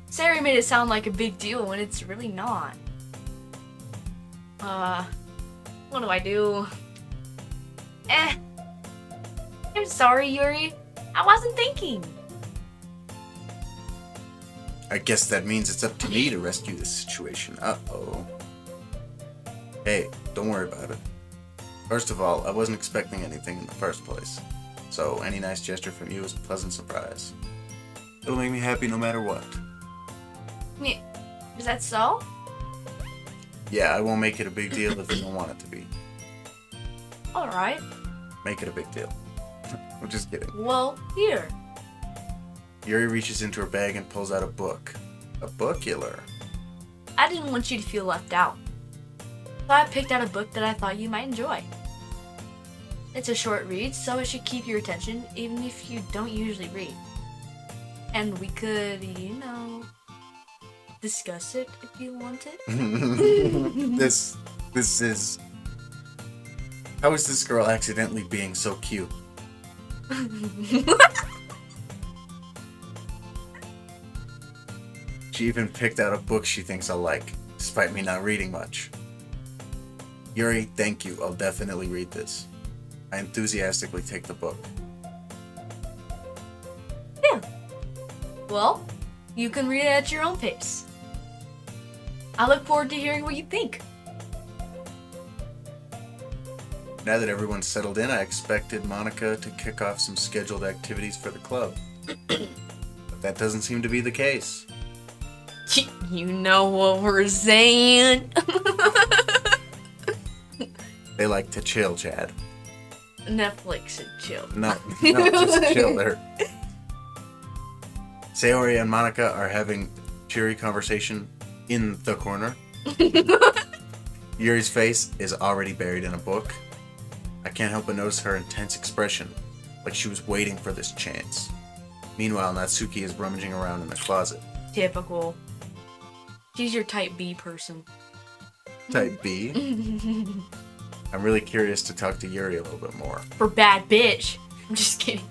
Sari made it sound like a big deal when it's really not. What do I do? I'm sorry, Yuri. I wasn't thinking. I guess that means it's up to me to rescue this situation. Uh-oh. Hey, don't worry about it. First of all, I wasn't expecting anything in the first place. So any nice gesture from you is a pleasant surprise. It'll make me happy no matter what. Is that so? Yeah, I won't make it a big deal if you don't want it to be. Alright. Make it a big deal. I'm just kidding. Well, here. Yuri reaches into her bag and pulls out a book. A bookular. I didn't want you to feel left out. So I picked out a book that I thought you might enjoy. It's a short read, so it should keep your attention even if you don't usually read. And we could, discuss it if you wanted. This is... How is this girl accidentally being so cute? She even picked out a book she thinks I'll like, despite me not reading much. Yuri, thank you. I'll definitely read this. I enthusiastically take the book. Yeah. Well, you can read it at your own pace. I look forward to hearing what you think. Now that everyone's settled in, I expected Monika to kick off some scheduled activities for the club. But that doesn't seem to be the case. You know what we're saying. They like to chill, Chad. Netflix and chill. No, just chill there. Sayori and Monika are having cheery conversation in the corner. Yuri's face is already buried in a book. I can't help but notice her intense expression, like she was waiting for this chance. Meanwhile, Natsuki is rummaging around in the closet. Typical. She's your type B person. Type B? I'm really curious to talk to Yuri a little bit more. For bad bitch. I'm just kidding.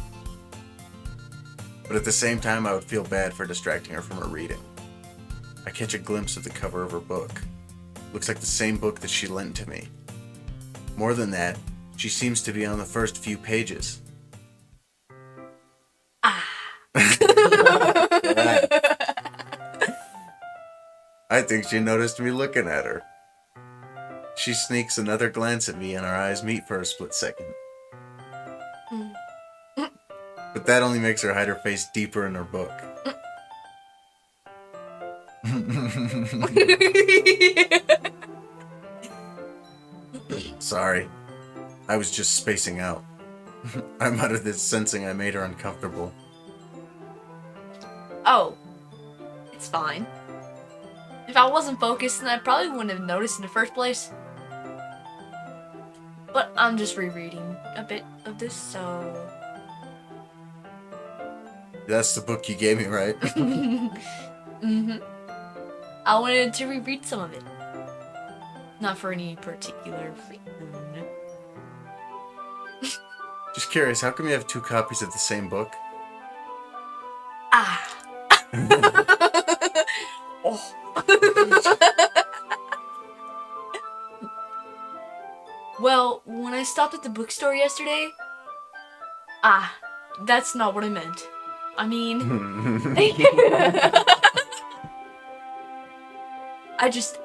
But at the same time, I would feel bad for distracting her from her reading. I catch a glimpse of the cover of her book. Looks like the same book that she lent to me. More than that, she seems to be on the first few pages. I think she noticed me looking at her. She sneaks another glance at me and our eyes meet for a split second. But that only makes her hide her face deeper in her book. Sorry. I was just spacing out. I muttered this, sensing I made her uncomfortable. Oh. It's fine. If I wasn't focused, then I probably wouldn't have noticed in the first place. But I'm just rereading a bit of this, so... That's the book you gave me, right? Mm-hmm. I wanted to reread some of it. Not for any particular reason. Just curious, how come you have 2 copies of the same book? Oh. Well, when I stopped at the bookstore yesterday... that's not what I meant. I mean... I just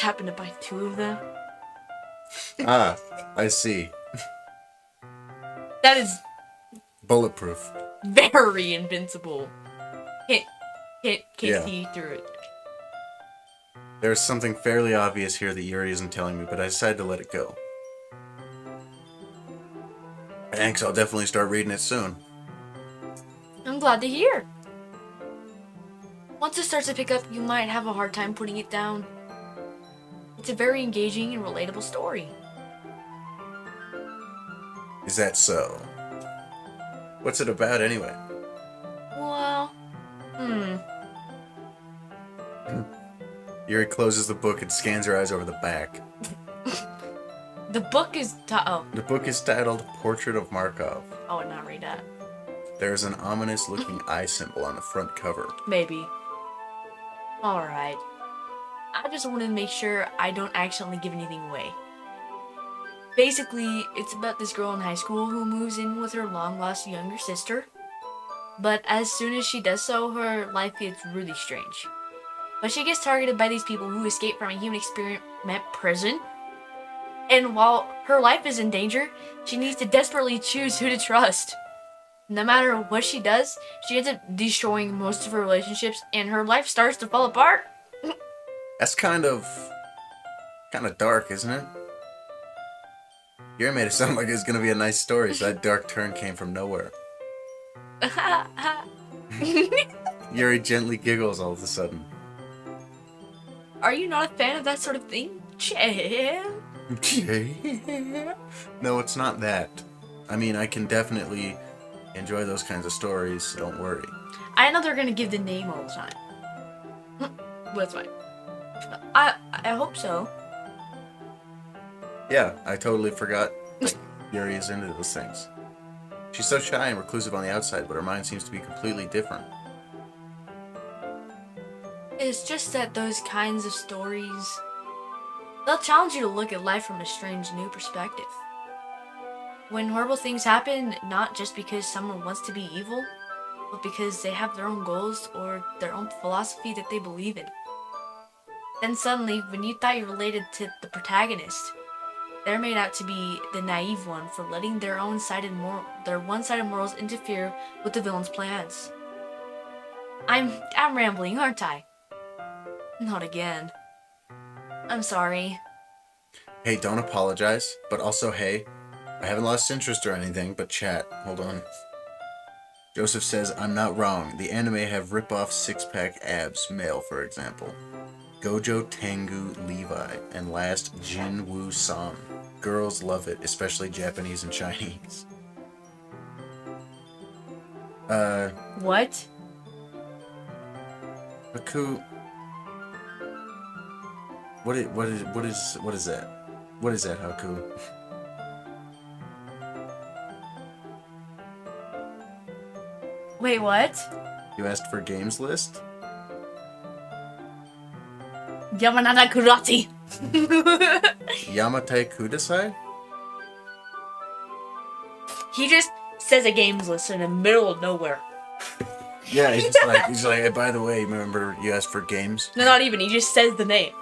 happened to buy 2 of them. I see. That is Bulletproof. very invincible. Can't Yeah. see through it. There's something fairly obvious here that Yuri isn't telling me, but I decided to let it go. Thanks, I'll definitely start reading it soon. I'm glad to hear. Once it starts to pick up, you might have a hard time putting it down. It's a very engaging and relatable story. Is that so? What's it about anyway? Well, Yuri closes the book and scans her eyes over the back. The book is The book is titled Portrait of Markov. I would not read that. There's an ominous looking eye symbol on the front cover. Maybe. Alright. I just wanted to make sure I don't accidentally give anything away. Basically, it's about this girl in high school who moves in with her long-lost younger sister. But as soon as she does so, her life gets really strange. But she gets targeted by these people who escape from a human experiment prison. And while her life is in danger, she needs to desperately choose who to trust. No matter what she does, she ends up destroying most of her relationships and her life starts to fall apart. That's kind of dark, isn't it? Yuri made it sound like it was gonna be a nice story, so that dark turn came from nowhere. Yuri gently giggles all of a sudden. Are you not a fan of that sort of thing, Chad? No, it's not that. I mean, I can definitely enjoy those kinds of stories, so don't worry. I know they're gonna give the name all the time. But it's fine. I hope so. Yeah, I totally forgot that Yuri is into those things. She's so shy and reclusive on the outside, but her mind seems to be completely different. It's just that those kinds of stories, they'll challenge you to look at life from a strange new perspective. When horrible things happen, not just because someone wants to be evil, but because they have their own goals or their own philosophy that they believe in. Then suddenly, when you thought you related to the protagonist, they're made out to be the naive one for letting their one-sided morals interfere with the villain's plans. I'm rambling, aren't I? Not again. I'm sorry. Hey, don't apologize, but also, hey, I haven't lost interest or anything, but chat. Hold on. Joseph says, I'm not wrong. The anime have rip-off six-pack abs, male, for example. Gojo Tengu Levi, and last, Jin Woo Sam. Girls love it, especially Japanese and Chinese. What? Haku... What is that? What is that, Haku? Wait, what? You asked for games list? Yamanada Kurati. Yamate Kudasai? He just says a games list in the middle of nowhere. Yeah, he's like, hey, by the way, remember you asked for games? No, not even. He just says the name.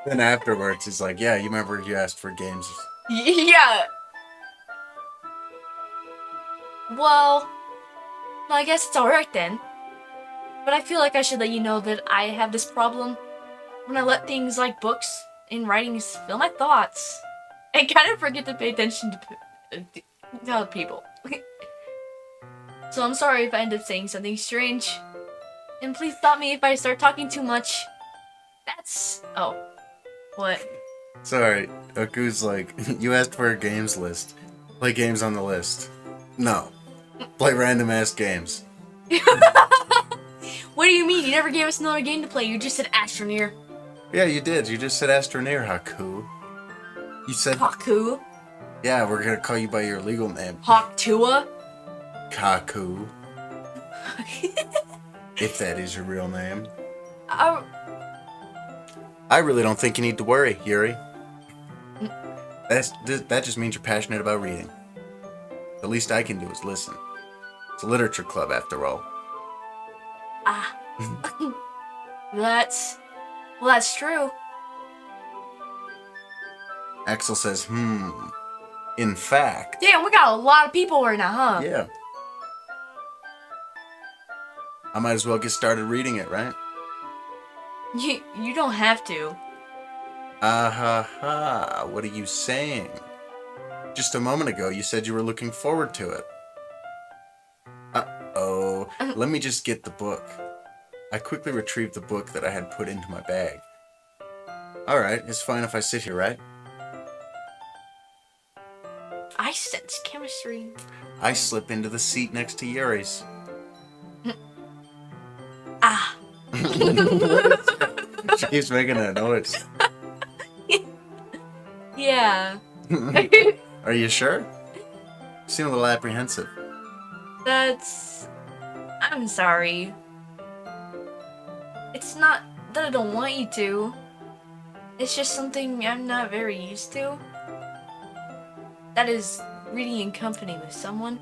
Then afterwards, he's like, yeah, you remember you asked for games? Yeah. Well, I guess it's alright then. But I feel like I should let you know that I have this problem when I let things like books and writings fill my thoughts. I kind of forget to pay attention to other people. So I'm sorry if I end up saying something strange. And please stop me if I start talking too much. That's... Oh. What? Sorry, Aku's like, you asked for a games list. Play games on the list. No. Play random ass games. What do you mean? You never gave us another game to play. You just said Astroneer. Yeah, you did. You just said Astroneer, Haku. You said... Haku? Yeah, we're gonna call you by your legal name. Haktua? Kaku. If that is your real name. I really don't think you need to worry, Yuri. That just means you're passionate about reading. The least I can do is listen. It's a literature club, after all. That's true. Axel says, in fact... Damn, we got a lot of people right now, huh? Yeah. I might as well get started reading it, right? You don't have to. Ah-ha-ha, what are you saying? Just a moment ago, you said you were looking forward to it. Uh-oh, let me just get the book. I quickly retrieved the book that I had put into my bag. Alright, it's fine if I sit here, right? I sense chemistry. I slip into the seat next to Yuri's. Ah. She keeps making that noise. Yeah. Are you sure? You seem a little apprehensive. I'm sorry. It's not that I don't want you to. It's just something I'm not very used to. That is reading in company with someone.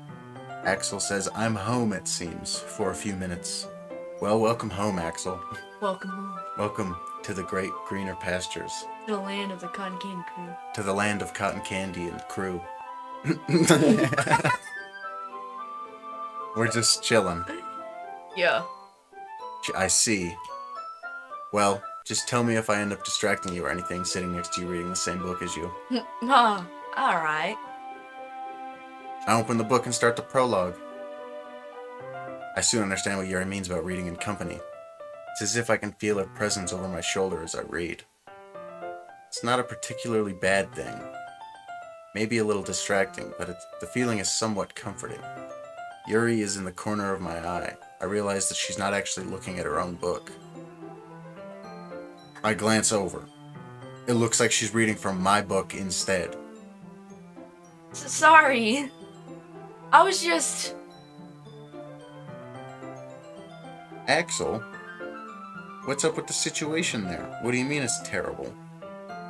Axel says, I'm home, it seems, for a few minutes. Well, welcome home, Axel. Welcome home. Welcome to the great greener pastures. To the land of the cotton candy crew. To the land of cotton candy and crew. We're just chilling. Yeah. I see. Well, just tell me if I end up distracting you or anything sitting next to you reading the same book as you. Alright. I open the book and start the prologue. I soon understand what Yuri means about reading in company. It's as if I can feel her presence over my shoulder as I read. It's not a particularly bad thing. Maybe a little distracting, but the feeling is somewhat comforting. Yuri is in the corner of my eye. I realize that she's not actually looking at her own book. I glance over. It looks like she's reading from my book instead. Sorry. I was just... Axel? What's up with the situation there? What do you mean it's terrible?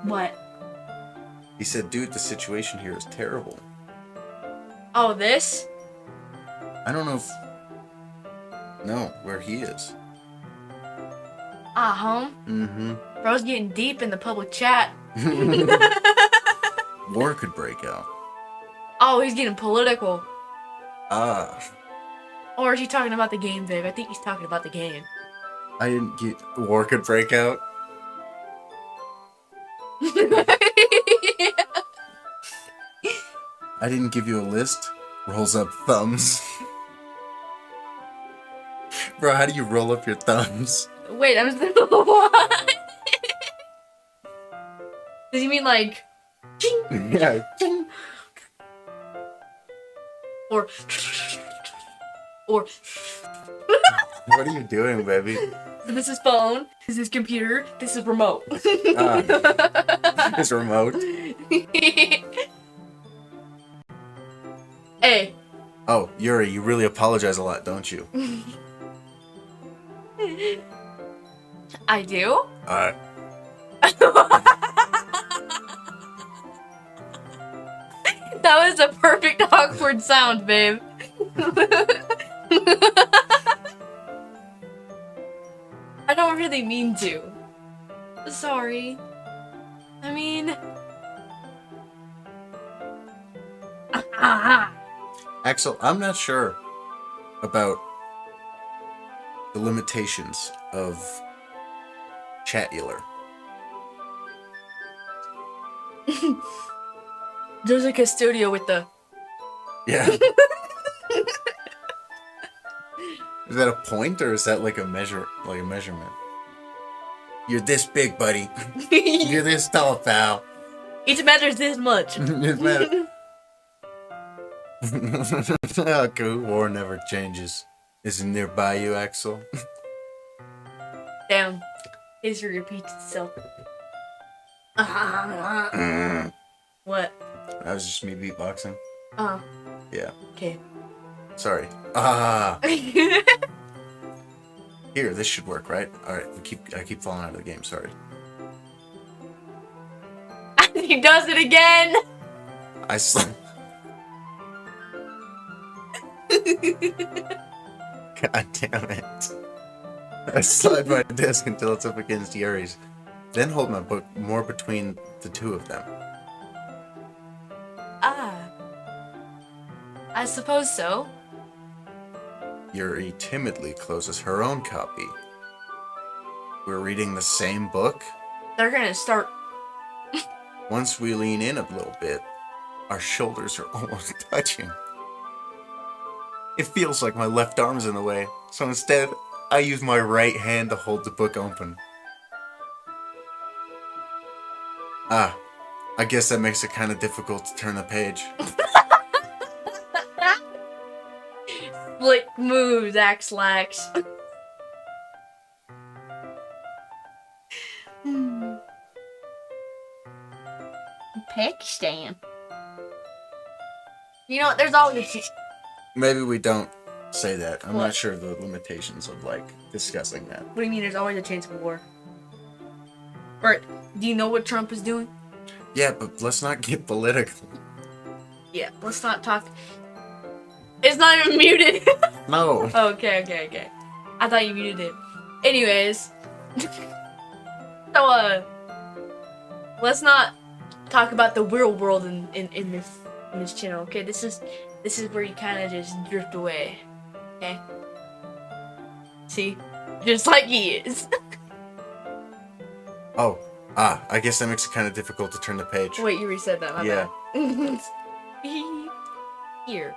What? He said, dude, the situation here is terrible. Oh, this? I don't know if... No, where he is. Home? Mm-hmm. Bro's getting deep in the public chat. War could break out. Oh, he's getting political. Ah. Or is he talking about the game, babe? I think he's talking about the game. I didn't get... War could break out? I didn't give you a list. Rolls up thumbs. Bro, how do you roll up your thumbs? Wait, I'm still what? Does he mean like ching? Yeah. Or or What are you doing, baby? this is phone, this is computer, this is remote. It's remote. Hey. Oh, Yuri, you really apologize a lot, don't you? I do? That was a perfect awkward sound, babe. I don't really mean to. Sorry. I mean... Axel, I'm not sure about the limitations of chatular. There's like a studio with the... Yeah. Is that a point or is that like a measurement? You're this big, buddy. You're this tall, pal. It matters this much. It matters. Okay, war never changes. Is it nearby you, Axel? Damn. History repeats itself. What? That was just me beatboxing. Yeah. Okay. Sorry. Here, this should work, right? Alright, I keep falling out of the game, sorry. He does it again! I God damn it. I slide my disc until it's up against Yuri's. Then hold my book more between the two of them. I suppose so. Yuri timidly closes her own copy. We're reading the same book. They're gonna start... Once we lean in a little bit, our shoulders are almost touching. It feels like my left arm's in the way, so instead, I use my right hand to hold the book open. I guess that makes it kind of difficult to turn the page. Slick moves, Axlax. Pakistan. You know what? There's always... Maybe we don't say that. I'm What? not sure the limitations of, like, discussing that. What do you mean there's always a chance of war? Or, do you know what Trump is doing? Yeah, but let's not get political. Yeah, let's not talk... It's not even muted! No. Oh, okay. I thought you muted it. Anyways. So, let's not talk about the real world in this channel, okay? This is where you kind of just drift away, okay? See? Just like he is. Oh, I guess that makes it kind of difficult to turn the page. Wait, you reset that, my Yeah. bad. Here.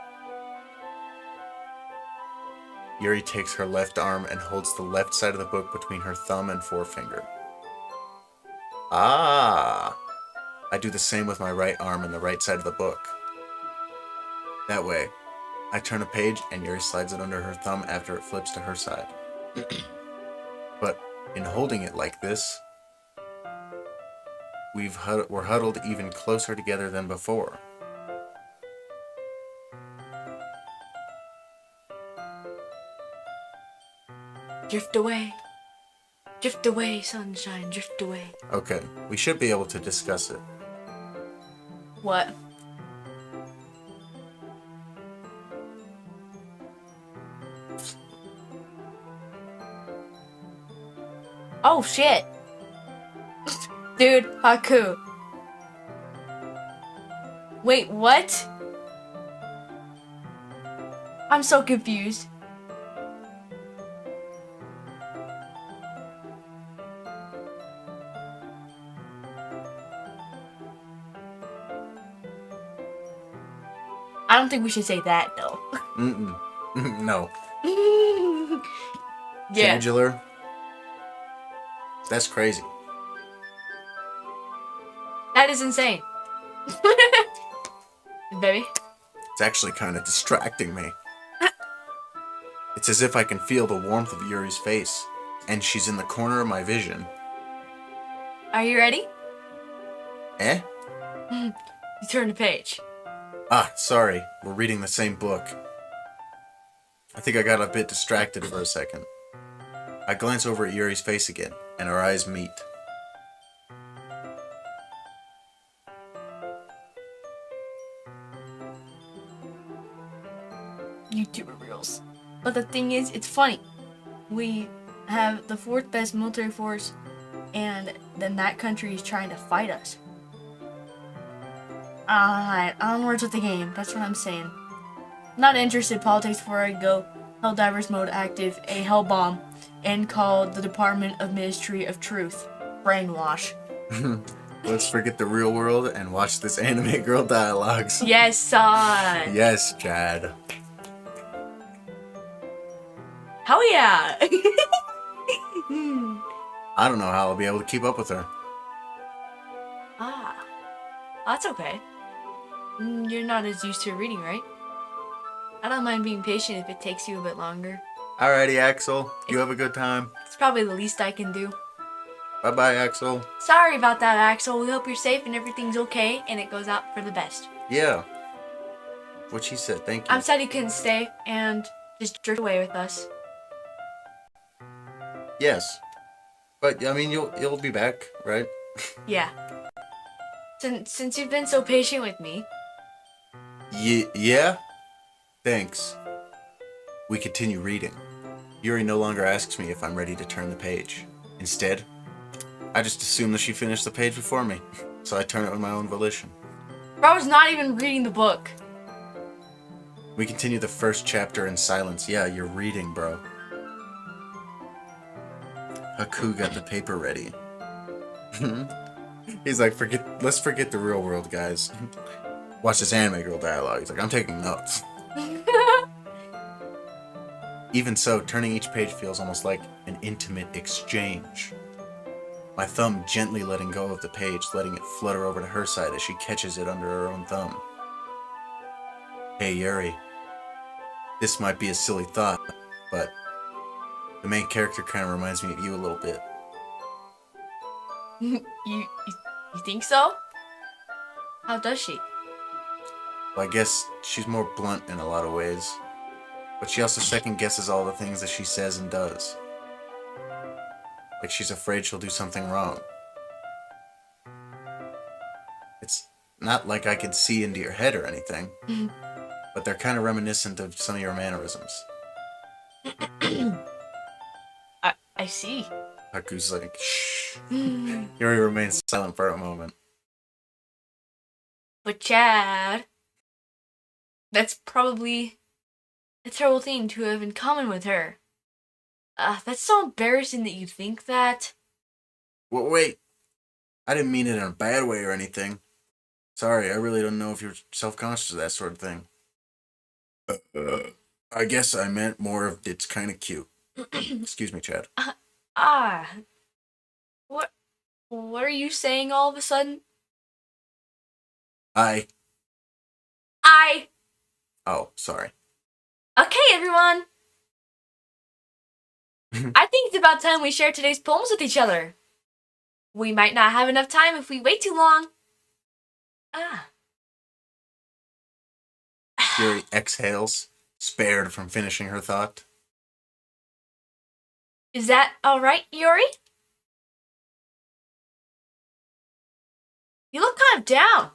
Yuri takes her left arm and holds the left side of the book between her thumb and forefinger. I do the same with my right arm and the right side of the book. That way, I turn a page and Yuri slides it under her thumb after it flips to her side. But in holding it like this, we're huddled even closer together than before. Drift away. Drift away, sunshine, drift away. Okay, we should be able to discuss it. What? Oh shit. Dude, Haku. Wait, what? I'm so confused. don't think we should say that, though. No. Yeah. Jagular? That's crazy. That is insane. Baby? It's actually kind of distracting me. It's as if I can feel the warmth of Yuri's face, and she's in the corner of my vision. Are you ready? Eh? You turn the page. Ah, sorry. We're reading the same book. I think I got a bit distracted for a second. I glance over at Yuri's face again, and our eyes meet. YouTuber reels. But the thing is, it's funny. We have the fourth best military force, and then that country is trying to fight us. Alright, onwards with the game. That's what I'm saying. Not interested in politics before I go. Helldivers mode active, a hell bomb, and called the Department of Ministry of Truth. Brainwash. Let's forget the real world and watch this anime girl dialogues. Yes, son. Yes, Chad. Hell yeah. I don't know how I'll be able to keep up with her. Ah, that's okay. You're not as used to reading, right? I don't mind being patient if it takes you a bit longer. Alrighty, Axel. You have a good time. It's probably the least I can do. Bye-bye, Axel. Sorry about that, Axel. We hope you're safe and everything's okay and it goes out for the best. Yeah. What she said, thank you. I'm sad you couldn't stay and just drift away with us. Yes. But, I mean, you'll be back, right? Yeah. Since you've been so patient with me. Yeah? Thanks. We continue reading. Yuri no longer asks me if I'm ready to turn the page. Instead, I just assume that she finished the page before me, so I turn it with my own volition. Bro was not even reading the book. We continue the first chapter in silence. Yeah, you're reading, bro. Haku got the paper ready. He's like, let's forget the real world, guys. Watch this anime girl dialogue. He's like, I'm taking notes. Even so, turning each page feels almost like an intimate exchange. My thumb gently letting go of the page, letting it flutter over to her side as she catches it under her own thumb. Hey, Yuri. This might be a silly thought, but the main character kind of reminds me of you a little bit. You think so? How does she? Well, I guess she's more blunt in a lot of ways. But she also second guesses all the things that she says and does. Like she's afraid she'll do something wrong. It's not like I could see into your head or anything. But they're kind of reminiscent of some of your mannerisms. I see. Haku's like, shh. Yuri remains silent for a moment. But Chad, that's probably a terrible thing to have in common with her. That's so embarrassing that you think that. Well, wait. I didn't mean it in a bad way or anything. Sorry, I really don't know if you're self-conscious of that sort of thing. I guess I meant more of it's kind of cute. Excuse me, Chad. What are you saying all of a sudden? Oh, sorry. Okay, everyone. I think it's about time we share today's poems with each other. We might not have enough time if we wait too long. Yuri exhales, spared from finishing her thought. Is that alright, Yuri? You look kind of down.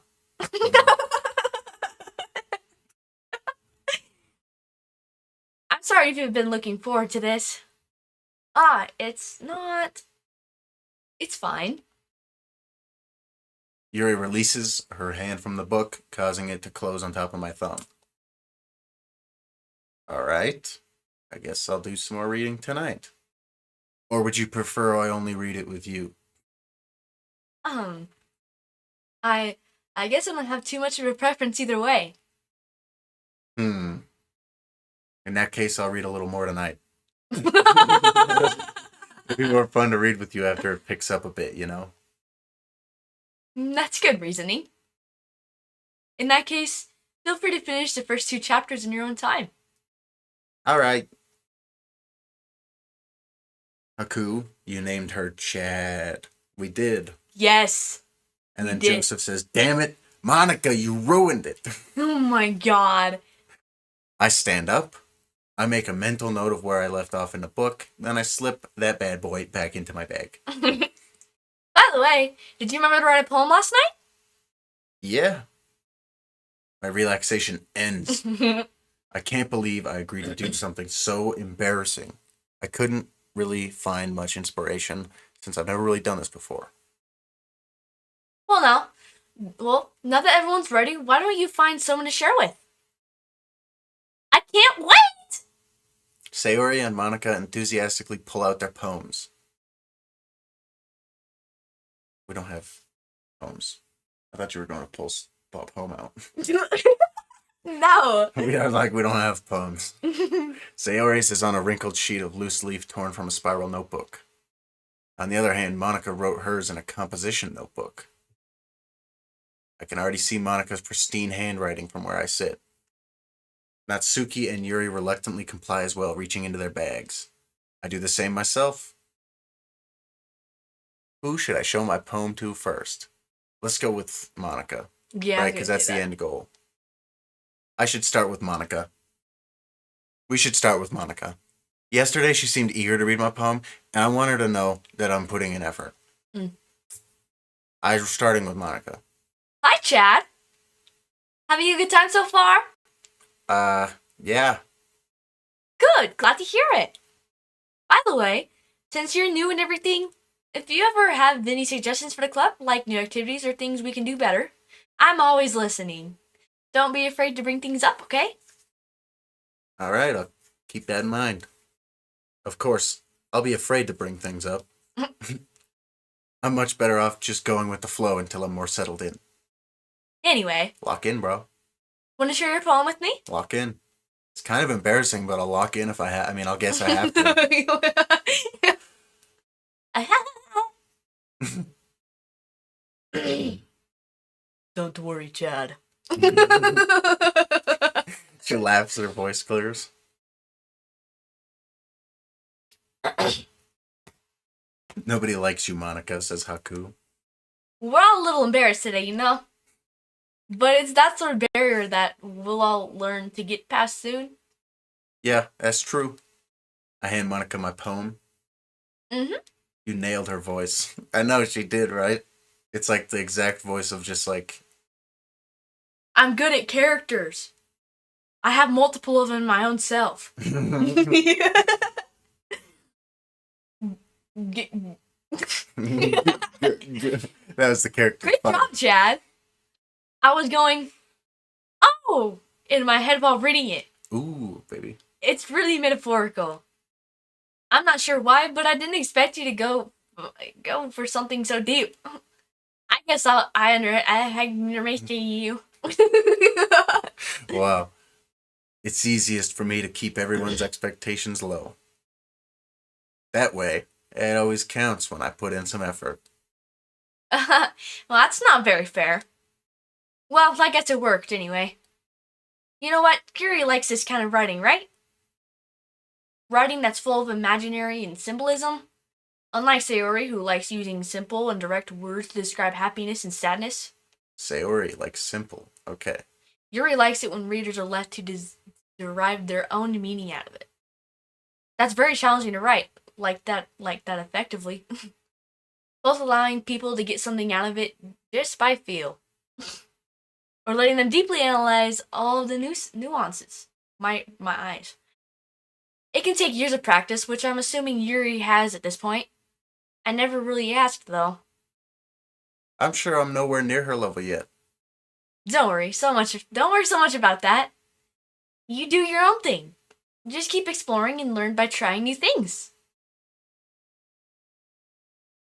I'm sorry if you've been looking forward to this. It's not. It's fine. Yuri releases her hand from the book, causing it to close on top of my thumb. Alright. I guess I'll do some more reading tonight. Or would you prefer I only read it with you? I guess I don't have too much of a preference either way. Hmm. In that case, I'll read a little more tonight. It'd be more fun to read with you after it picks up a bit, you know? That's good reasoning. In that case, feel free to finish the first 2 chapters in your own time. All right. Haku, you named her Chad. We did. Yes. And We then did. Joseph says, "Damn it, Monica, you ruined it." Oh my god. I stand up. I make a mental note of where I left off in the book. Then I slip that bad boy back into my bag. By the way, did you remember to write a poem last Yeah. My relaxation ends. night? I can't believe I agreed to do something so embarrassing. I couldn't really find much inspiration since I've never really done this before. Well, now that everyone's ready, why don't you find someone to share with? I can't wait! Sayori and Monica enthusiastically pull out their poems. We don't have poems. I thought you were going to pull a poem out. No. We are like, we don't have poems. Sayori's is on a wrinkled sheet of loose leaf torn from a spiral notebook. On the other hand, Monica wrote hers in a composition notebook. I can already see Monica's pristine handwriting from where I sit. Natsuki and Yuri reluctantly comply as well, reaching into their bags. I do the same myself. Who should I show my poem to first? Let's go with Monica, Yeah, right? Because that's the end goal. I should start with Monica. We should start with Monica. Yesterday, she seemed eager to read my poem, and I want her to know that I'm putting in effort. I'm starting with Monica. Hi, Chad. Having a good time so far? Yeah. Good. Glad to hear it. By the way, since you're new and everything, if you ever have any suggestions for the club, like new activities or things we can do better, I'm always listening. Don't be afraid to bring things up, okay? All right, I'll keep that in mind. Of course, I'll be afraid to bring things up. I'm much better off just going with the flow until I'm more settled in. Anyway, Lock in, bro. want to share your poem with me? Lock in. It's kind of embarrassing, but I'll lock in if I have. I mean, I'll guess I have to. Don't worry, Chad. She laughs, her voice clears. Nobody likes you, Monica, says Haku. We're all a little embarrassed today, you know? But it's that sort of barrier that we'll all learn to get past soon. Yeah, that's true. I hand Monica my poem. Mm-hmm. You nailed her voice. I know she did, right? It's like the exact voice of just like... I'm good at characters. I have multiple of them in my own self. That was the character. Great job, Chad. I was going, oh, in my head while reading it. Ooh, baby. It's really metaphorical. I'm not sure why, but I didn't expect you to go for something so deep. I guess I underestimated you. Wow. It's easiest for me to keep everyone's expectations low. That way, it always counts when I put in some effort. Well, that's not very fair. Well, I guess it worked anyway. You know what? Curie likes this kind of writing, right? Writing that's full of imaginary and symbolism. Unlike Sayori, who likes using simple and direct words to describe happiness and sadness. Sayori, like simple. Okay. Yuri likes it when readers are left to derive their own meaning out of it. That's very challenging to write, like that effectively. Both allowing people to get something out of it just by feel. Or letting them deeply analyze all of the nuances. My eyes. It can take years of practice, which I'm assuming Yuri has at this point. I never really asked, though. I'm sure I'm nowhere near her level yet. Don't worry so much about that. You do your own thing. Just keep exploring and learn by trying new things.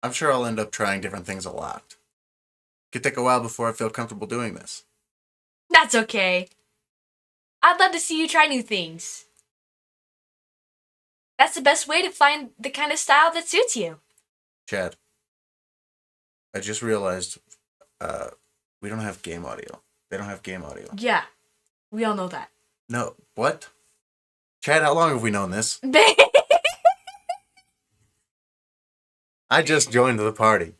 I'm sure I'll end up trying different things a lot. It could take a while before I feel comfortable doing this. That's okay. I'd love to see you try new things. That's the best way to find the kind of style that suits you. Chad, I just realized we don't have game audio. They don't have game audio. Yeah, we all know that. No, what? Chad, how long have we known this? I just joined the party.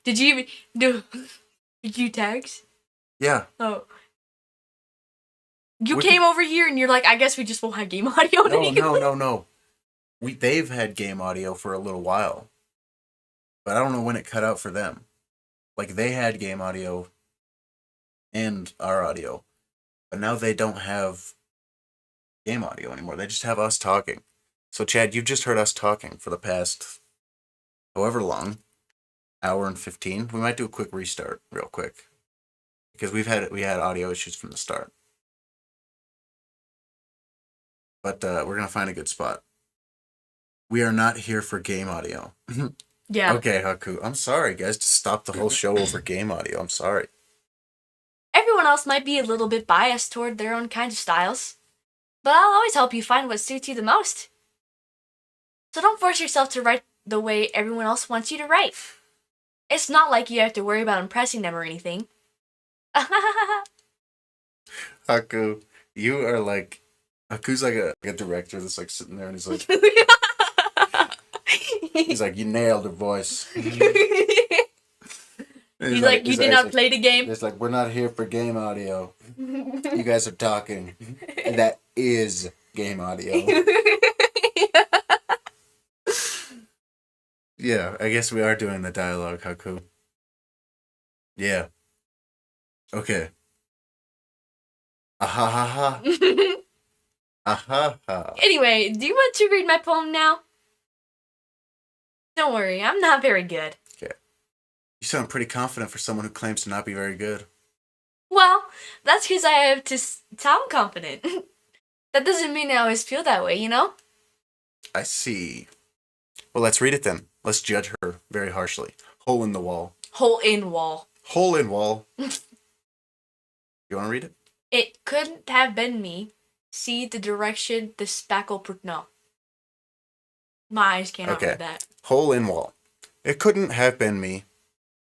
Did you even do? Did you text? Yeah. Oh. You came over here and you're like, I guess we just won't have game audio. No. They've had game audio for a little while, but I don't know when it cut out for them. Like, they had game audio and our audio, but now they don't have game audio anymore. They just have us talking. So, Chad, you've just heard us talking for the past however long, hour and 15. We might do a quick restart real quick because we had audio issues from the start. But we're going to find a good spot. We are not here for game audio. Yeah. Okay, Haku. I'm sorry, guys, to stop the whole show over game audio. I'm sorry. Everyone else might be a little bit biased toward their own kind of styles, but I'll always help you find what suits you the most. So don't force yourself to write the way everyone else wants you to write. It's not like you have to worry about impressing them or anything. Haku, you are like... Haku's like a director that's like sitting there and he's like... he's like, you nailed her voice. He's like, you did not play the game. It's like, we're not here for game audio. You guys are talking. And that is game audio. Yeah, I guess we are doing the dialogue, Haku. Yeah. Okay. Ah ha ha ha. Ah ha ha. Anyway, do you want to read my poem now? Don't worry, I'm not very good. Okay. You sound pretty confident for someone who claims to not be very good. Well, that's because I have to sound confident. That doesn't mean I always feel that way, you know? I see. Well, let's read it then. Let's judge her very harshly. Hole in the wall. Hole in wall. Hole in wall. You want to read it? It couldn't have been me. See the direction the spackle no. My eyes cannot read that. Hole in wall. It couldn't have been me.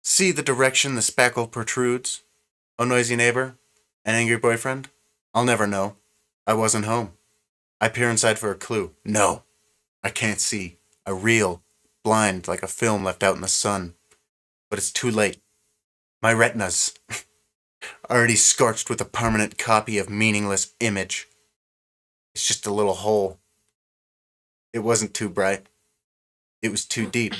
See the direction the spackle protrudes. Oh, noisy neighbor? An angry boyfriend? I'll never know. I wasn't home. I peer inside for a clue. No. I can't see. A reel. Blind like a film left out in the sun. But it's too late. My retinas. Already scorched with a permanent copy of meaningless image. It's just a little hole. It wasn't too bright. It was too deep.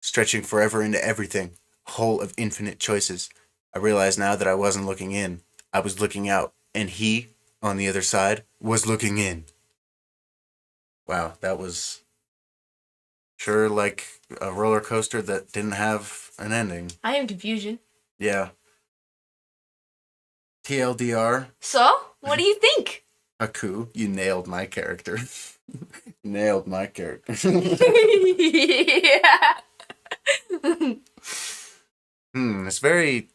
Stretching forever into everything. A hole of infinite choices. I realize now that I wasn't looking in. I was looking out. And he, on the other side, was looking in. Wow, that was sure like a roller coaster that didn't have an ending. I am confusion. Yeah. TLDR. So, what do you think? Haku, you nailed my character. Nailed my character. Yeah. It's very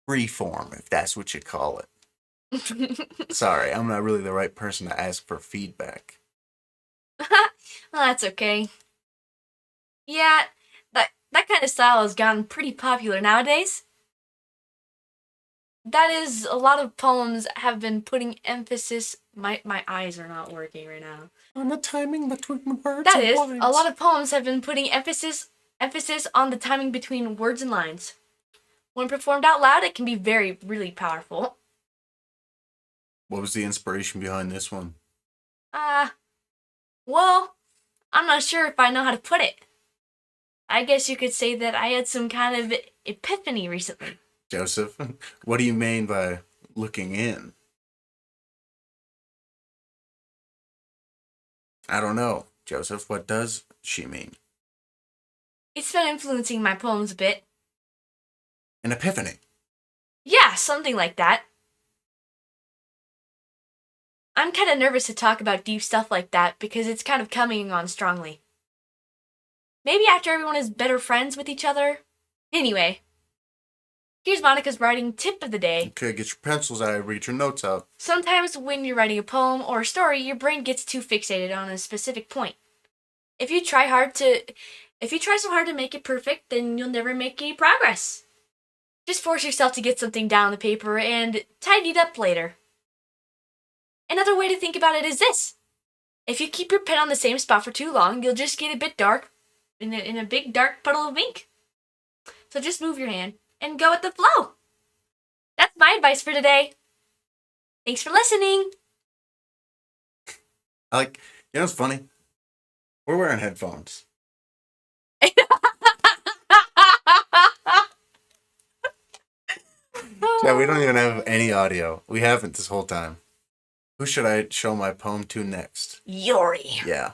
freeform, if that's what you call it. Sorry, I'm not really the right person to ask for feedback. Well, that's okay. Yeah, that kind of style has gotten pretty popular nowadays. That is, a lot of poems have been putting emphasis... My eyes are not working right now. On the timing between words That and is, lines. a lot of poems have been putting emphasis on the timing between words and lines. When performed out loud, it can be really powerful. What was the inspiration behind this one? Well, I'm not sure if I know how to put it. I guess you could say that I had some kind of epiphany recently. Joseph, what do you mean by looking in? I don't know. Joseph, what does she mean? It's been influencing my poems a bit. An epiphany. Yeah, something like that. I'm kind of nervous to talk about deep stuff like that because it's kind of coming on strongly. Maybe after everyone is better friends with each other? Anyway, Here's Monica's writing tip of the day. Okay, get your pencils out, read your notes out. Sometimes when you're writing a poem or a story, your brain gets too fixated on a specific point. If you try so hard to make it perfect, then you'll never make any progress. Just force yourself to get something down on the paper and tidy it up later. Another way to think about it is this. If you keep your pen on the same spot for too long, you'll just get a bit dark in a big dark puddle of ink. So just move your hand and go with the flow. That's my advice for today. Thanks for listening. You know what's funny? We're wearing headphones. Yeah, we don't even have any audio. We haven't this whole time. Who should I show my poem to next? Yuri. Yeah.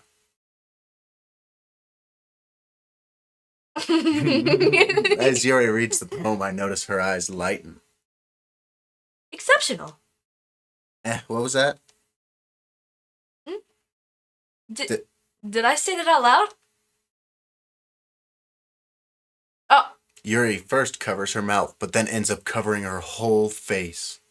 As Yuri reads the poem, I notice her eyes lighten. Exceptional. What was that? Did I say that out loud? Oh. Yuri first covers her mouth, but then ends up covering her whole face.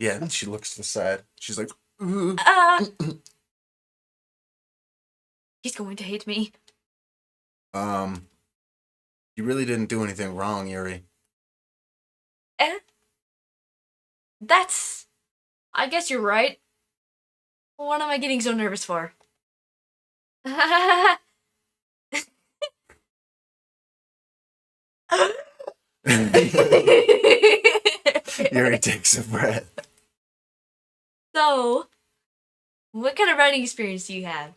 Yeah, and she looks to the side. She's like, He's going to hate me. You really didn't do anything wrong, Yuri. I guess you're right. What am I getting so nervous for? Yuri takes a breath. So, what kind of writing experience do you have?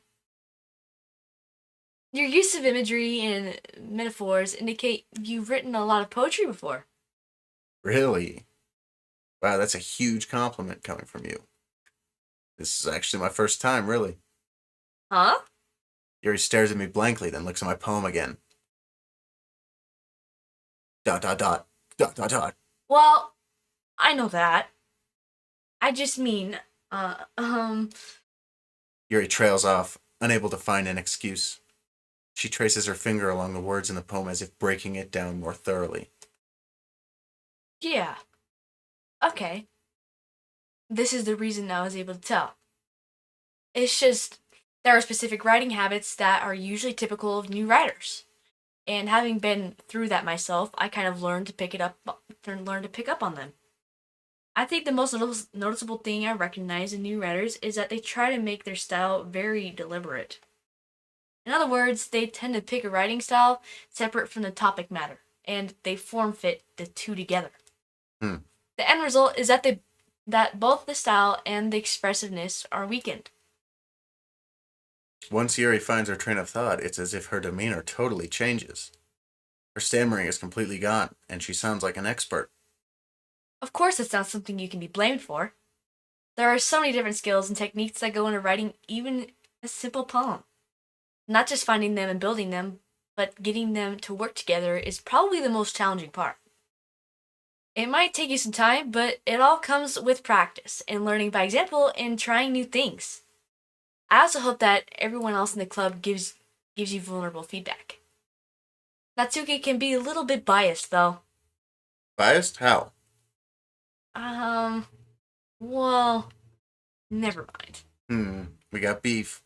Your use of imagery and metaphors indicate you've written a lot of poetry before. Really? Wow, that's a huge compliment coming from you. This is actually my first time, really. Huh? Yuri stares at me blankly, then looks at my poem again. ... Well, I know that. I just mean, Yuri trails off, unable to find an excuse. She traces her finger along the words in the poem as if breaking it down more thoroughly. Yeah. Okay. This is the reason I was able to tell. It's just, there are specific writing habits that are usually typical of new writers. And having been through that myself, I kind of learned to pick up on them. I think the most noticeable thing I recognize in new writers is that they try to make their style very deliberate. In other words, they tend to pick a writing style separate from the topic matter, and they form fit the two together. The end result is that both the style and the expressiveness are weakened. Once Yuri finds her train of thought, it's as if her demeanor totally changes. Her stammering is completely gone, and she sounds like an expert. Of course, it's not something you can be blamed for. There are so many different skills and techniques that go into writing even a simple poem. Not just finding them and building them, but getting them to work together is probably the most challenging part. It might take you some time, but it all comes with practice and learning by example and trying new things. I also hope that everyone else in the club gives you vulnerable feedback. Natsuki can be a little bit biased, though. Biased? How? Well, never mind. We got beef.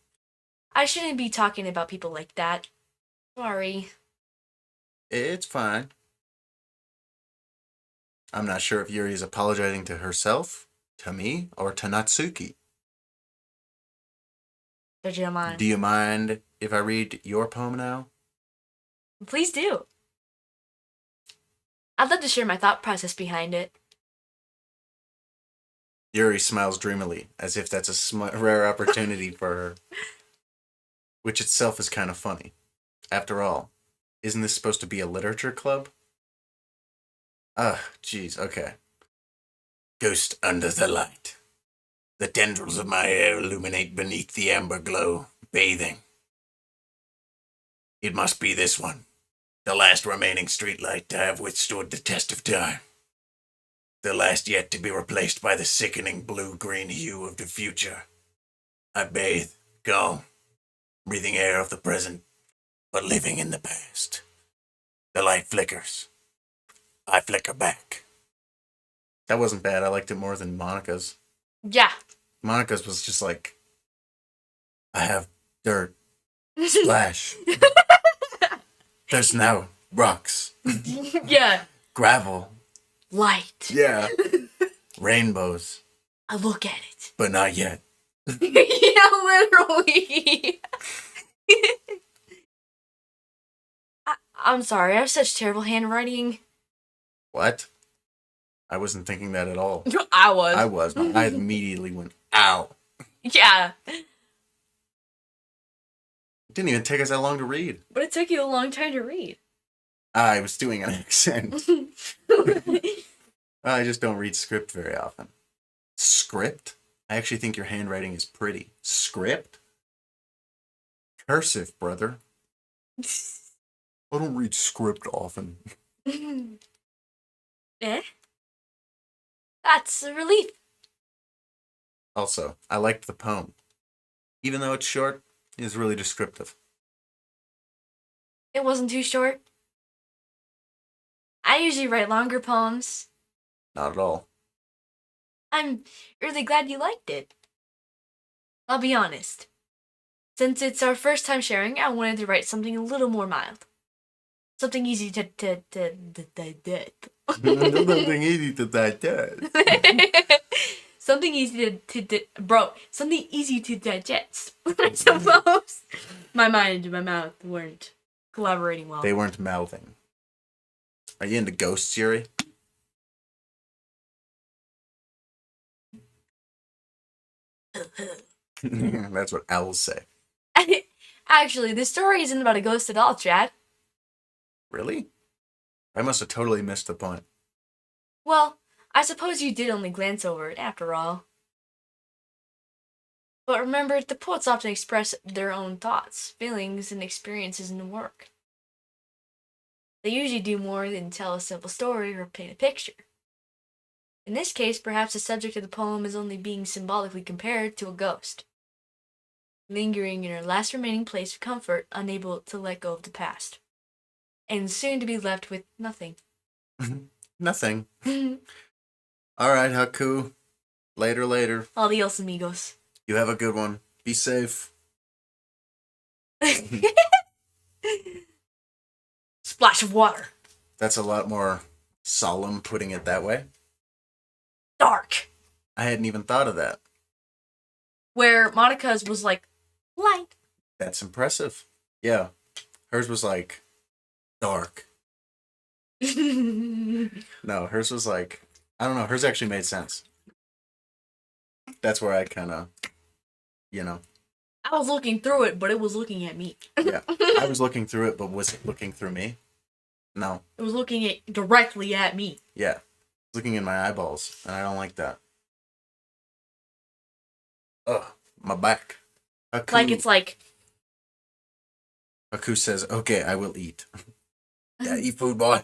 I shouldn't be talking about people like that. Sorry. It's fine. I'm not sure if Yuri is apologizing to herself, to me, or to Natsuki. Did you mind? Do you mind if I read your poem now? Please do. I'd love to share my thought process behind it. Yuri smiles dreamily, as if that's a rare opportunity for her. Which itself is kind of funny. After all, isn't this supposed to be a literature club? Jeez, okay. Ghost under the light. The tendrils of my hair illuminate beneath the amber glow, bathing. It must be this one, the last remaining streetlight to have withstood the test of time. The last yet to be replaced by the sickening blue-green hue of the future. I bathe, calm, breathing air of the present, but living in the past. The light flickers. I flicker back. That wasn't bad. I liked it more than Monica's. Yeah. Monica's was just like, I have dirt. Splash. There's now rocks. Yeah. Gravel. Light. Yeah. Rainbows. I look at it. But not yet. Yeah, literally. I'm sorry, I have such terrible handwriting. What? I wasn't thinking that at all. I was. I was. I immediately went, ow. Yeah. It didn't even take us that long to read. But it took you a long time to read. I was doing an accent. I just don't read script very often. Script? I actually think your handwriting is pretty. Script? Cursive, brother. I don't read script often. Eh? That's a relief. Also, I liked the poem. Even though it's short, it is really descriptive. It wasn't too short. I usually write longer poems. Not at all. I'm really glad you liked it. I'll be honest. Since it's our first time sharing, I wanted to write something a little more mild. Something easy to Something easy to digest. Something easy something easy to digest. I suppose. My mind and my mouth weren't collaborating well. They weren't mouthing. Are you into ghosts, Yuri? That's what owls say. Actually, this story isn't about a ghost at all, Chad. Really? I must have totally missed the point. Well, I suppose you did only glance over it, after all. But remember, the poets often express their own thoughts, feelings, and experiences in the work. They usually do more than tell a simple story or paint a picture. In this case, perhaps the subject of the poem is only being symbolically compared to a ghost, lingering in her last remaining place of comfort, unable to let go of the past, and soon to be left with nothing. Nothing. All right, Haku. Later. Adios, amigos. You have a good one. Be safe. Splash of water. That's a lot more solemn putting it that way. Dark. I hadn't even thought of that. Where Monica's was like, light. That's impressive. Yeah. Hers was like, dark. No, hers was like, I don't know. Hers actually made sense. That's where I kind of, I was looking through it, but it was looking at me. Yeah. I was looking through it, but was it looking through me? No. It was looking directly at me. Yeah. Looking in my eyeballs, and I don't like that. Ugh, my back. Haku, Like it's like... Haku says, okay, I will eat. Yeah, eat food, boy.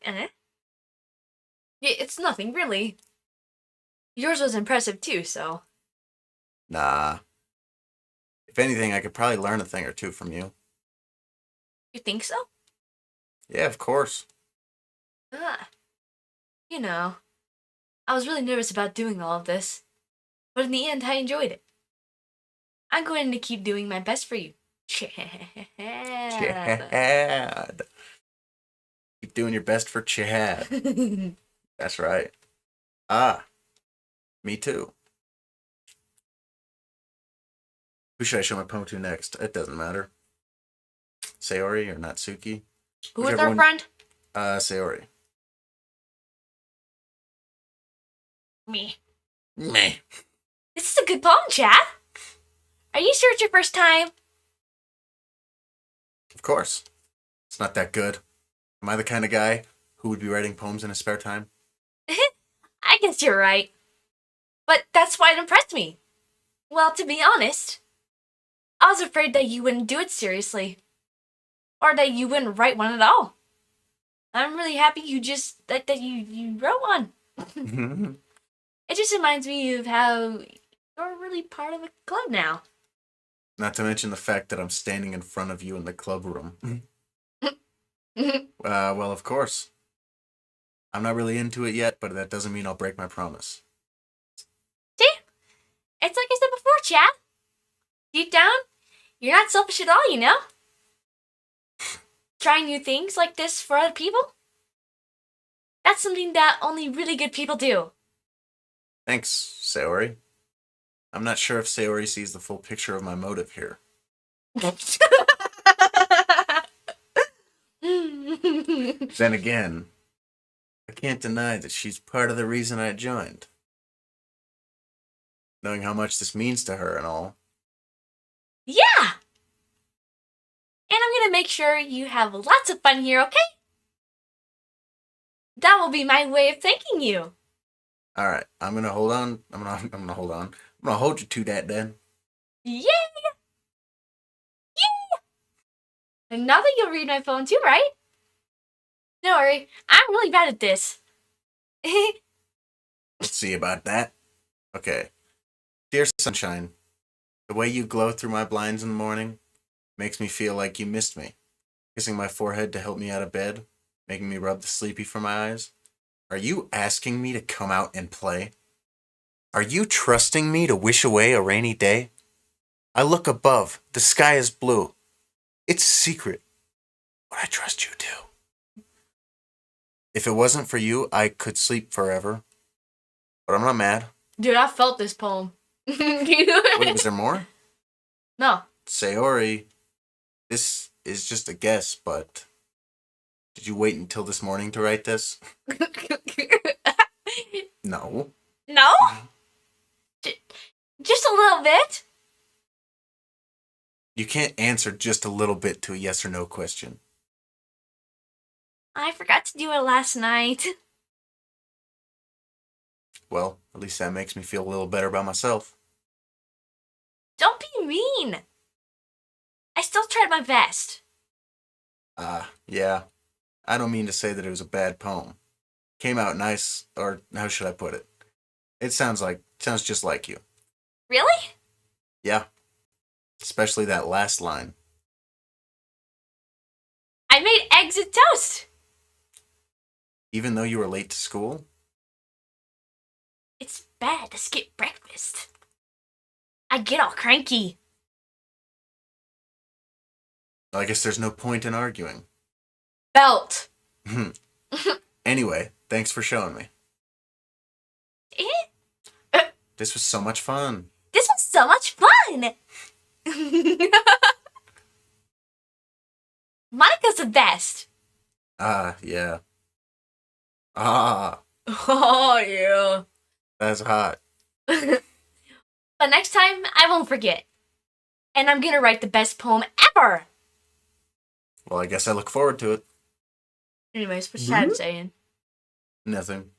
Eh? Yeah, it's nothing, really. Yours was impressive, too, so... Nah. If anything, I could probably learn a thing or two from you. You think so? Yeah, of course. Ah. You know, I was really nervous about doing all of this, but in the end, I enjoyed it. I'm going to keep doing my best for you. Chad. Keep doing your best for Chad. That's right. Ah. Me too. Who should I show my poem to next? It doesn't matter. Sayori or Natsuki? Who is Whichever our one- friend? Sayori. Me. Meh. This is a good poem, Chad. Are you sure it's your first time? Of course. It's not that good. Am I the kind of guy who would be writing poems in his spare time? I guess you're right. But that's why it impressed me. Well, to be honest, I was afraid that you wouldn't do it seriously. Or that you wouldn't write one at all. I'm really happy you just, that you wrote one. It just reminds me of how you're really part of a club now. Not to mention the fact that I'm standing in front of you in the club room. Well, of course. I'm not really into it yet, but that doesn't mean I'll break my promise. See? It's like I said before, Chad. Deep down, you're not selfish at all, you know? Trying new things like this for other people? That's something that only really good people do. Thanks, Sayori. I'm not sure if Sayori sees the full picture of my motive here. Then again, I can't deny that she's part of the reason I joined. Knowing how much this means to her and all. Yeah! And I'm gonna make sure you have lots of fun here, okay? That will be my way of thanking you. Alright, I'm gonna hold on. I'm gonna hold on. I'm gonna hold you to that then. Yeah! Yeah! And now that you'll read my phone too, right? Don't worry, I'm really bad at this. Let's see about that. Okay. Dear Sunshine, the way you glow through my blinds in the morning makes me feel like you missed me. Kissing my forehead to help me out of bed, making me rub the sleepy from my eyes. Are you asking me to come out and play? Are you trusting me to wish away a rainy day? I look above. The sky is blue. It's a secret, but I trust you too. If it wasn't for you, I could sleep forever. But I'm not mad. Dude, I felt this poem. Wait, was there more? No. Sayori, this is just a guess, but did you wait until this morning to write this? No. No? Just a little bit? You can't answer just a little bit to a yes or no question. I forgot to do it last night. Well, at least that makes me feel a little better about myself. Don't be mean. I still tried my best. Yeah. I don't mean to say that it was a bad poem. Came out nice, or how should I put it? It sounds just like you. Really? Yeah. Especially that last line. I made eggs and toast. Even though you were late to school? It's bad to skip breakfast. I get all cranky. I guess there's no point in arguing. Belt. Anyway, thanks for showing me. This was so much fun. This was so much fun. Monika's the best. Yeah. Oh, yeah. That's hot. But next time, I won't forget. And I'm gonna write the best poem ever. Well, I guess I look forward to it. Anyways, what's Chad saying? Nothing.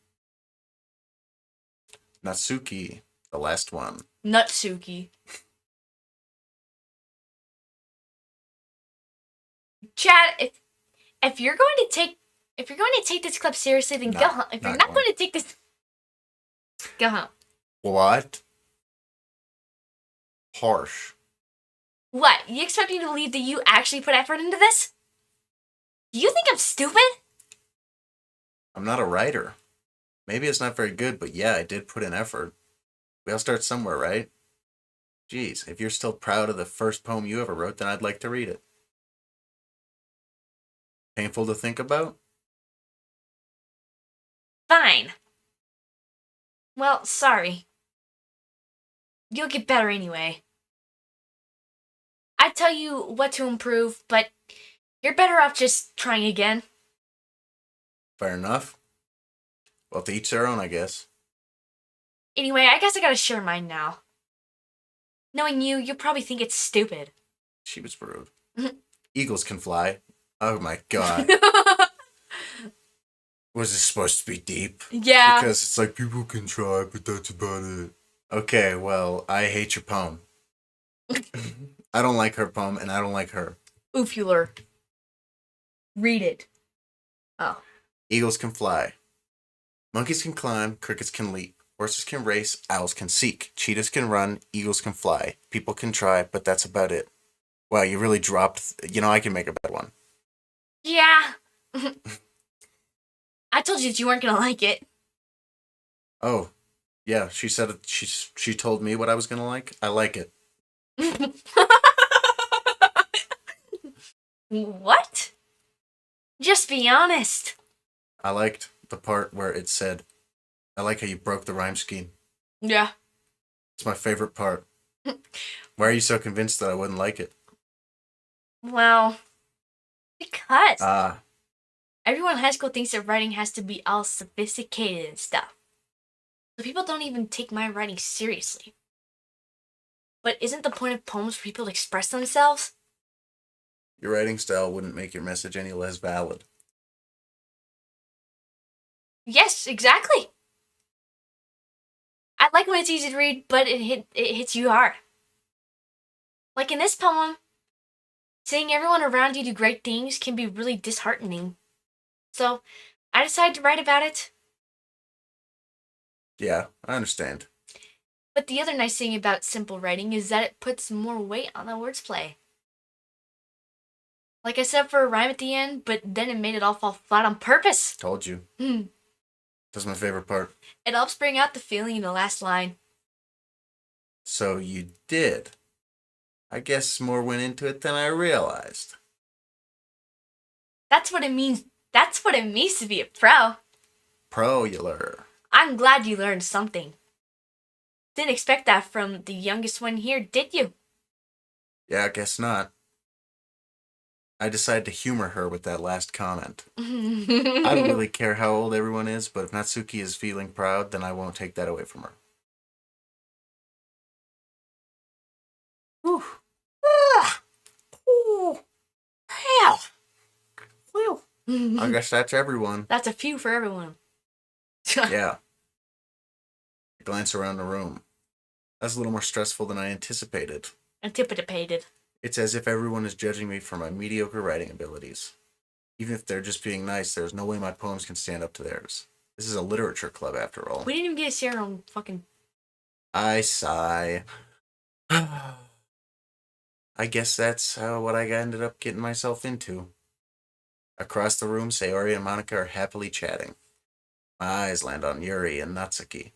Natsuki, the last one. Nutsuki. Chad, if you're going to take this club seriously, then go home. If you're not going to take this, go home. What? Harsh. What? You expect me to believe that you actually put effort into this? Do you think I'm stupid? I'm not a writer. Maybe it's not very good, but yeah, I did put in effort. We all start somewhere, right? Geez, if you're still proud of the first poem you ever wrote, then I'd like to read it. Painful to think about? Fine. Well, sorry. You'll get better anyway. I'd tell you what to improve, but you're better off just trying again. Fair enough. Well, to each their own, I guess. Anyway, I guess I gotta share mine now. Knowing you, you'll probably think it's stupid. She was rude. Eagles can fly. Oh my god. Was this supposed to be deep? Yeah. Because it's like people can try, but that's about it. Okay, well, I hate your poem. I don't like her poem, and I don't like her. Oofular. Read it. Oh. Eagles can fly. Monkeys can climb. Crickets can leap. Horses can race, owls can seek, cheetahs can run, eagles can fly. People can try, but that's about it. Wow, you really dropped. I can make a bad one. Yeah. I told you that you weren't gonna like it. Oh, yeah. She said it. She told me what I was gonna like. I like it. What? Just be honest. I liked the part where it said, "I like how you broke the rhyme scheme." Yeah. It's my favorite part. Why are you so convinced that I wouldn't like it? Well, because Ah, everyone in high school thinks that writing has to be all sophisticated and stuff. So people don't even take my writing seriously. But isn't the point of poems for people to express themselves? your writing style wouldn't make your message any less valid. Yes, exactly. I like when it's easy to read, but it hits you hard. Like in this poem, seeing everyone around you do great things can be really disheartening. So, I decided to write about it. Yeah, I understand. But the other nice thing about simple writing is that it puts more weight on the wordplay. Like I said for a rhyme at the end, but then it made it all fall flat on purpose. Told you. Hmm. That's my favorite part. It helps bring out the feeling in the last line. So you did. I guess more went into it than I realized. That's what it means. That's what it means to be a pro. Pro-ular. I'm glad you learned something. Didn't expect that from the youngest one here, did you? Yeah, I guess not. I decided to humor her with that last comment. I don't really care how old everyone is, but if Natsuki is feeling proud, then I won't take that away from her. Whew. Ah. Ooh. Hell. Whew. I guess that's everyone. That's a few for everyone. Yeah. I glance around the room. That's a little more stressful than I anticipated. Anticipated. It's as if everyone is judging me for my mediocre writing abilities. Even if they're just being nice, there's no way my poems can stand up to theirs. This is a literature club, after all. We didn't even get to see our own fucking... I sigh. I guess that's what I ended up getting myself into. Across the room, Sayori and Monika are happily chatting. My eyes land on Yuri and Natsuki.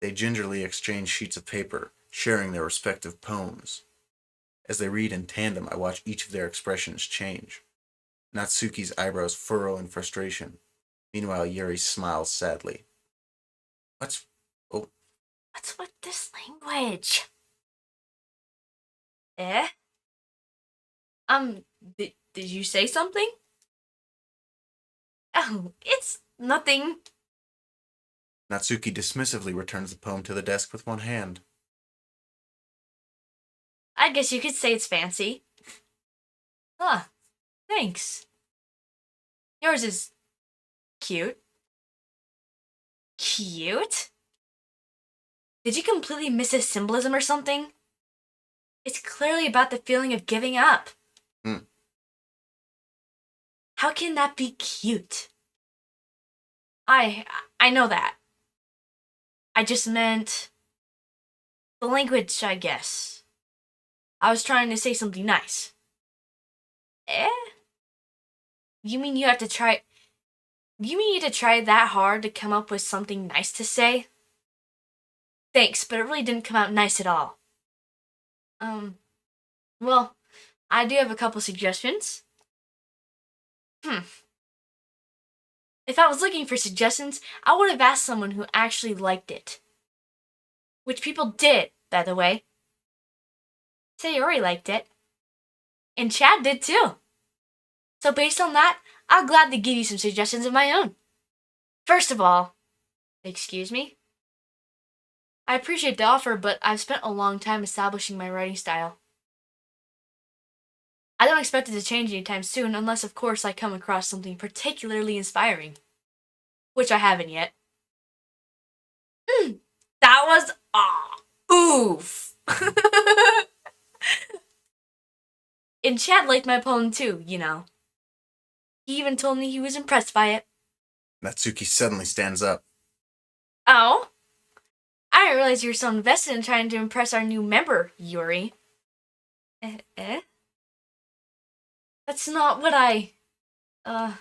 They gingerly exchange sheets of paper, sharing their respective poems. As they read in tandem, I watch each of their expressions change. Natsuki's eyebrows furrow in frustration. Meanwhile, Yuri smiles sadly. What's What's with this language? Eh? Did you say something? Oh, it's nothing. Natsuki dismissively returns the poem to the desk with one hand. I guess you could say it's fancy. Huh. Thanks. Yours is cute. Cute? Did you completely miss his symbolism or something? It's clearly about the feeling of giving up. Hmm. How can that be cute? I know that. I just meant the language, I guess. I was trying to say something nice. Eh? You mean you have to try... You mean you had to try that hard to come up with something nice to say? Thanks, but it really didn't come out nice at all. Well, I do have a couple suggestions. If I was looking for suggestions, I would have asked someone who actually liked it. Which people did, by the way. Sayori liked it. And Chad did too. So based on that, I'll gladly give you some suggestions of my own. First of all, excuse me? I appreciate the offer, but I've spent a long time establishing my writing style. I don't expect it to change anytime soon, unless of course I come across something particularly inspiring. Which I haven't yet. That was oof. And Chad liked my poem too, you know. He even told me he was impressed by it. Natsuki suddenly stands up. Oh? I didn't realize you were so invested in trying to impress our new member, Yuri. Eh? That's not what I... Uh...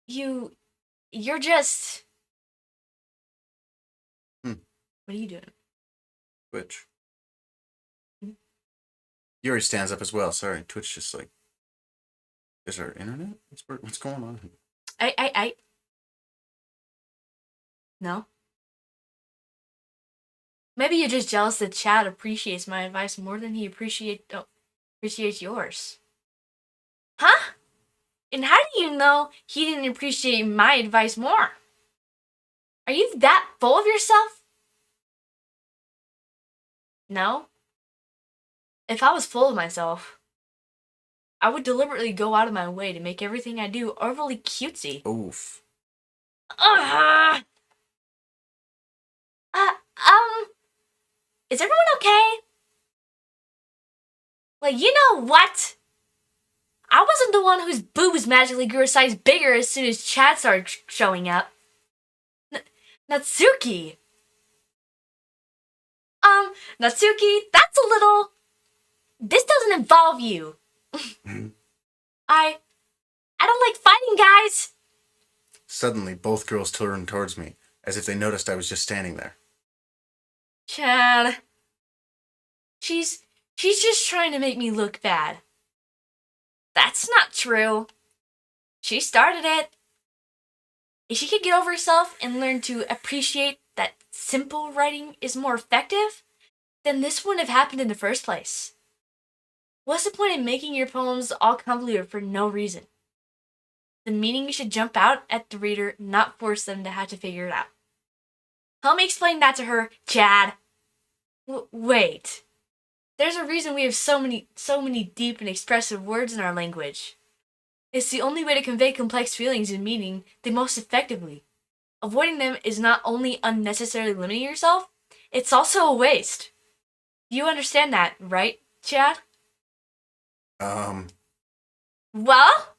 You're just... Hmm. What are you doing? Twitch. Yuri stands up as well. Sorry, Twitch just like... Is our internet? What's going on? No? Maybe you're just jealous that Chad appreciates my advice more than he appreciates yours. Huh? And how do you know he didn't appreciate my advice more? Are you that full of yourself? No? If I was full of myself, I would deliberately go out of my way to make everything I do overly cutesy. Oof. Uh, is everyone okay? Like, you know what? I wasn't the one whose boobs magically grew a size bigger as soon as Chad started showing up. Natsuki! Natsuki, that's a little... This doesn't involve you. I don't like fighting, guys. Suddenly, both girls turned towards me, as if they noticed I was just standing there. Chad. She's just trying to make me look bad. That's not true. She started it. If she could get over herself and learn to appreciate that simple writing is more effective, then this wouldn't have happened in the first place. What's the point in making your poems all convoluted for no reason? The meaning should jump out at the reader, not force them to have to figure it out. Help me explain that to her, Chad. Wait. There's a reason we have so many deep and expressive words in our language. It's the only way to convey complex feelings and meaning the most effectively. Avoiding them is not only unnecessarily limiting yourself, it's also a waste. You understand that, right, Chad? Well?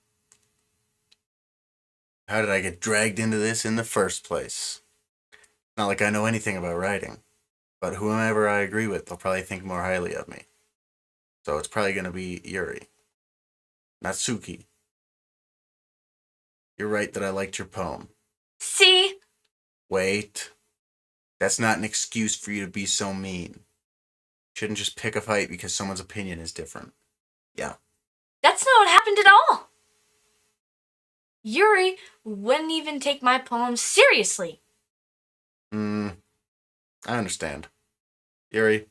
How did I get dragged into this in the first place? Not like I know anything about writing, but whomever I agree with, they'll probably think more highly of me. So it's probably going to be Yuri. Natsuki. You're right that I liked your poem. See? Wait. That's not an excuse for you to be so mean. Shouldn't just pick a fight because someone's opinion is different. Yeah. That's not what happened at all. Yuri wouldn't even take my poems seriously. I understand. Yuri.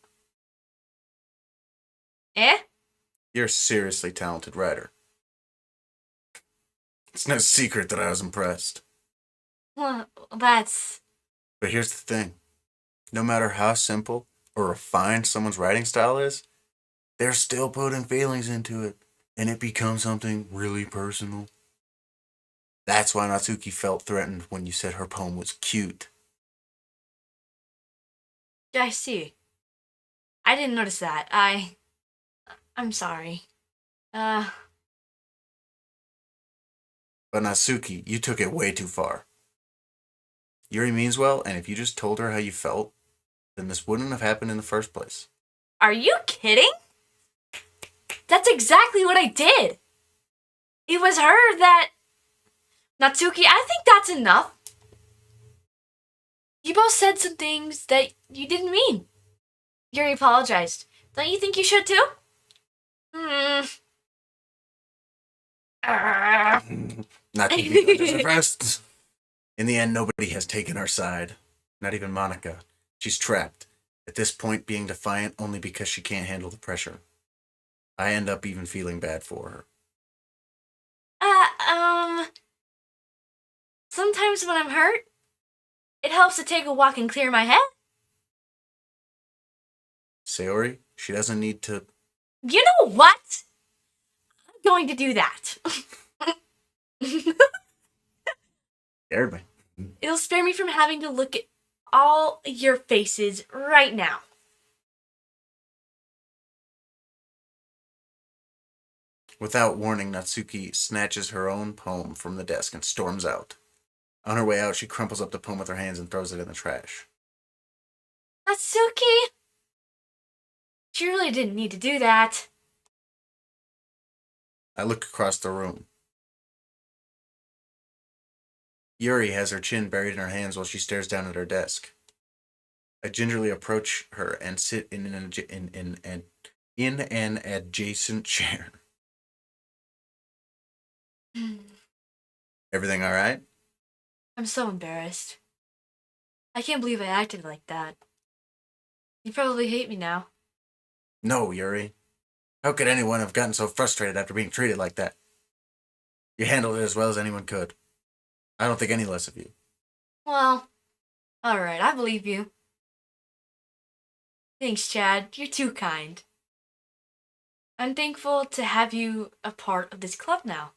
Eh? You're a seriously talented writer. It's no secret that I was impressed. Well, that's... But here's the thing. No matter how simple or refined someone's writing style is, they're still putting feelings into it, and it becomes something really personal. That's why Natsuki felt threatened when you said her poem was cute. I see. I didn't notice that. I'm sorry. But Natsuki, you took it way too far. Yuri means well, and if you just told her how you felt, then this wouldn't have happened in the first place. Are you kidding? That's exactly what I did. It was her that... Natsuki, I think that's enough. You both said some things that you didn't mean. Yuri apologized. Don't you think you should too? Natsuki got suppressed. In the end, nobody has taken our side. Not even Monika. She's trapped. At this point, being defiant only because she can't handle the pressure. I end up even feeling bad for her. Sometimes when I'm hurt, it helps to take a walk and clear my head. Sayori, she doesn't need to... You know what? I'm going to do that. Scared me. It'll spare me from having to look at all your faces right now. Without warning, Natsuki snatches her own poem from the desk and storms out. On her way out, she crumples up the poem with her hands and throws it in the trash. Natsuki! She really didn't need to do that. I look across the room. Yuri has her chin buried in her hands while she stares down at her desk. I gingerly approach her and sit in an adjacent chair. Everything all right? I'm so embarrassed. I can't believe I acted like that. You probably hate me now. No, Yuri. How could anyone have gotten so frustrated after being treated like that? You handled it as well as anyone could. I don't think any less of you. Well, alright, I believe you. Thanks, Chad. You're too kind. I'm thankful to have you a part of this club now.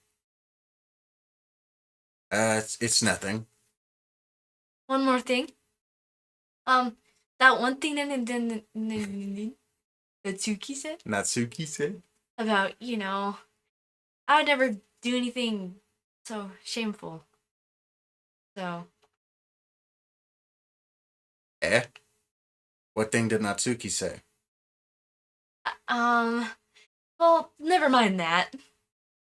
It's nothing. One more thing. That one thing that Natsuki said Natsuki said? about, I would never do anything so shameful. So, Eh? What thing did Natsuki say? well, never mind that.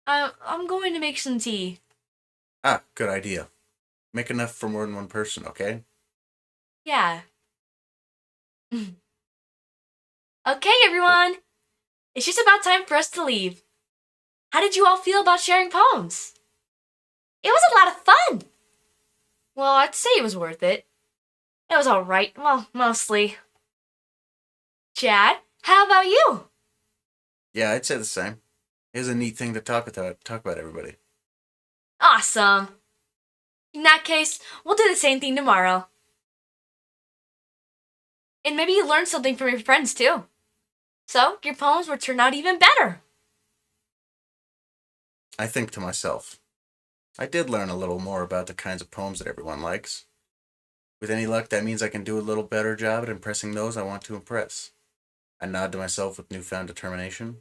I'm going to make some tea. Ah, good idea. Make enough for more than one person, okay? Yeah. Okay, everyone. It's just about time for us to leave. How did you all feel about sharing poems? It was a lot of fun. Well, I'd say it was worth it. It was alright. Well, mostly. Chad, how about you? Yeah, I'd say the same. It was a neat thing to talk about everybody. Awesome. In that case, we'll do the same thing tomorrow. And maybe you learned something from your friends too. So, your poems will turn out even better. I think to myself, I did learn a little more about the kinds of poems that everyone likes. With any luck, that means I can do a little better job at impressing those I want to impress. I nod to myself with newfound determination.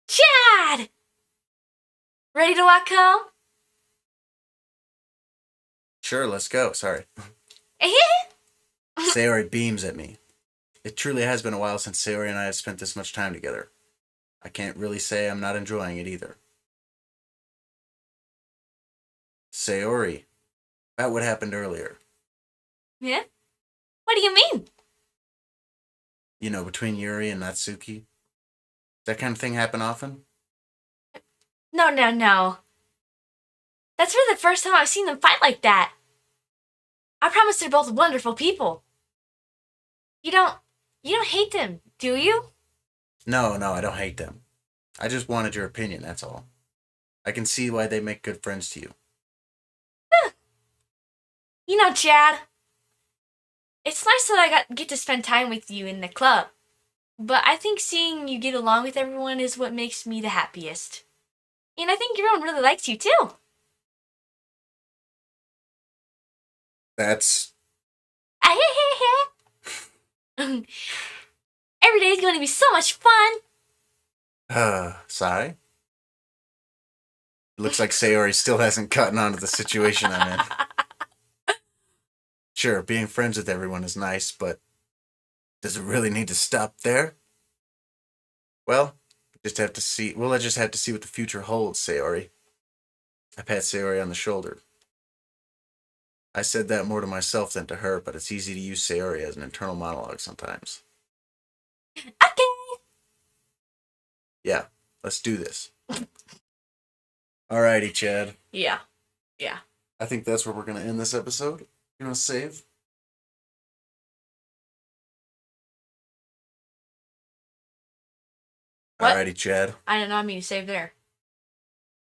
Chad! Ready to walk home? Sure, let's go. Sorry. Sayori beams at me. It truly has been a while since Sayori and I have spent this much time together. I can't really say I'm not enjoying it either. Sayori, about what happened earlier. Yeah? What do you mean? You know, between Yuri and Natsuki. That kind of thing happen often? No. That's really the first time I've seen them fight like that. I promise they're both wonderful people. You don't hate them, do you? No, I don't hate them. I just wanted your opinion, that's all. I can see why they make good friends to you. Chad, it's nice that I get to spend time with you in the club. But I think seeing you get along with everyone is what makes me the happiest. And I think everyone really likes you too. That's... Every day is going to be so much fun. Sigh? It looks like Sayori still hasn't gotten onto the situation I'm in. Sure, being friends with everyone is nice, but does it really need to stop there? Well, we'll just have to see what the future holds, Sayori. I pat Sayori on the shoulder. I said that more to myself than to her, but it's easy to use Sayori as an internal monologue sometimes. Okay. Yeah, let's do this. Alrighty, Chad. Yeah. I think that's where we're going to end this episode. You want to save? What? Alrighty, Chad. I did not mean to save there.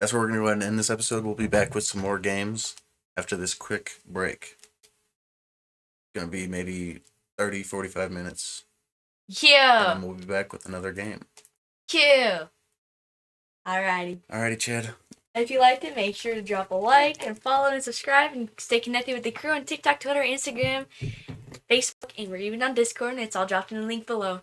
That's where we're going to go ahead and end this episode. We'll be back with some more games after this quick break. It's going to be maybe 30, 45 minutes. Yeah. And then we'll be back with another game. Cute. Alrighty, Chad. If you liked it, make sure to drop a like and follow and subscribe and stay connected with the crew on TikTok, Twitter, Instagram, Facebook, and we're even on Discord, and it's all dropped in the link below.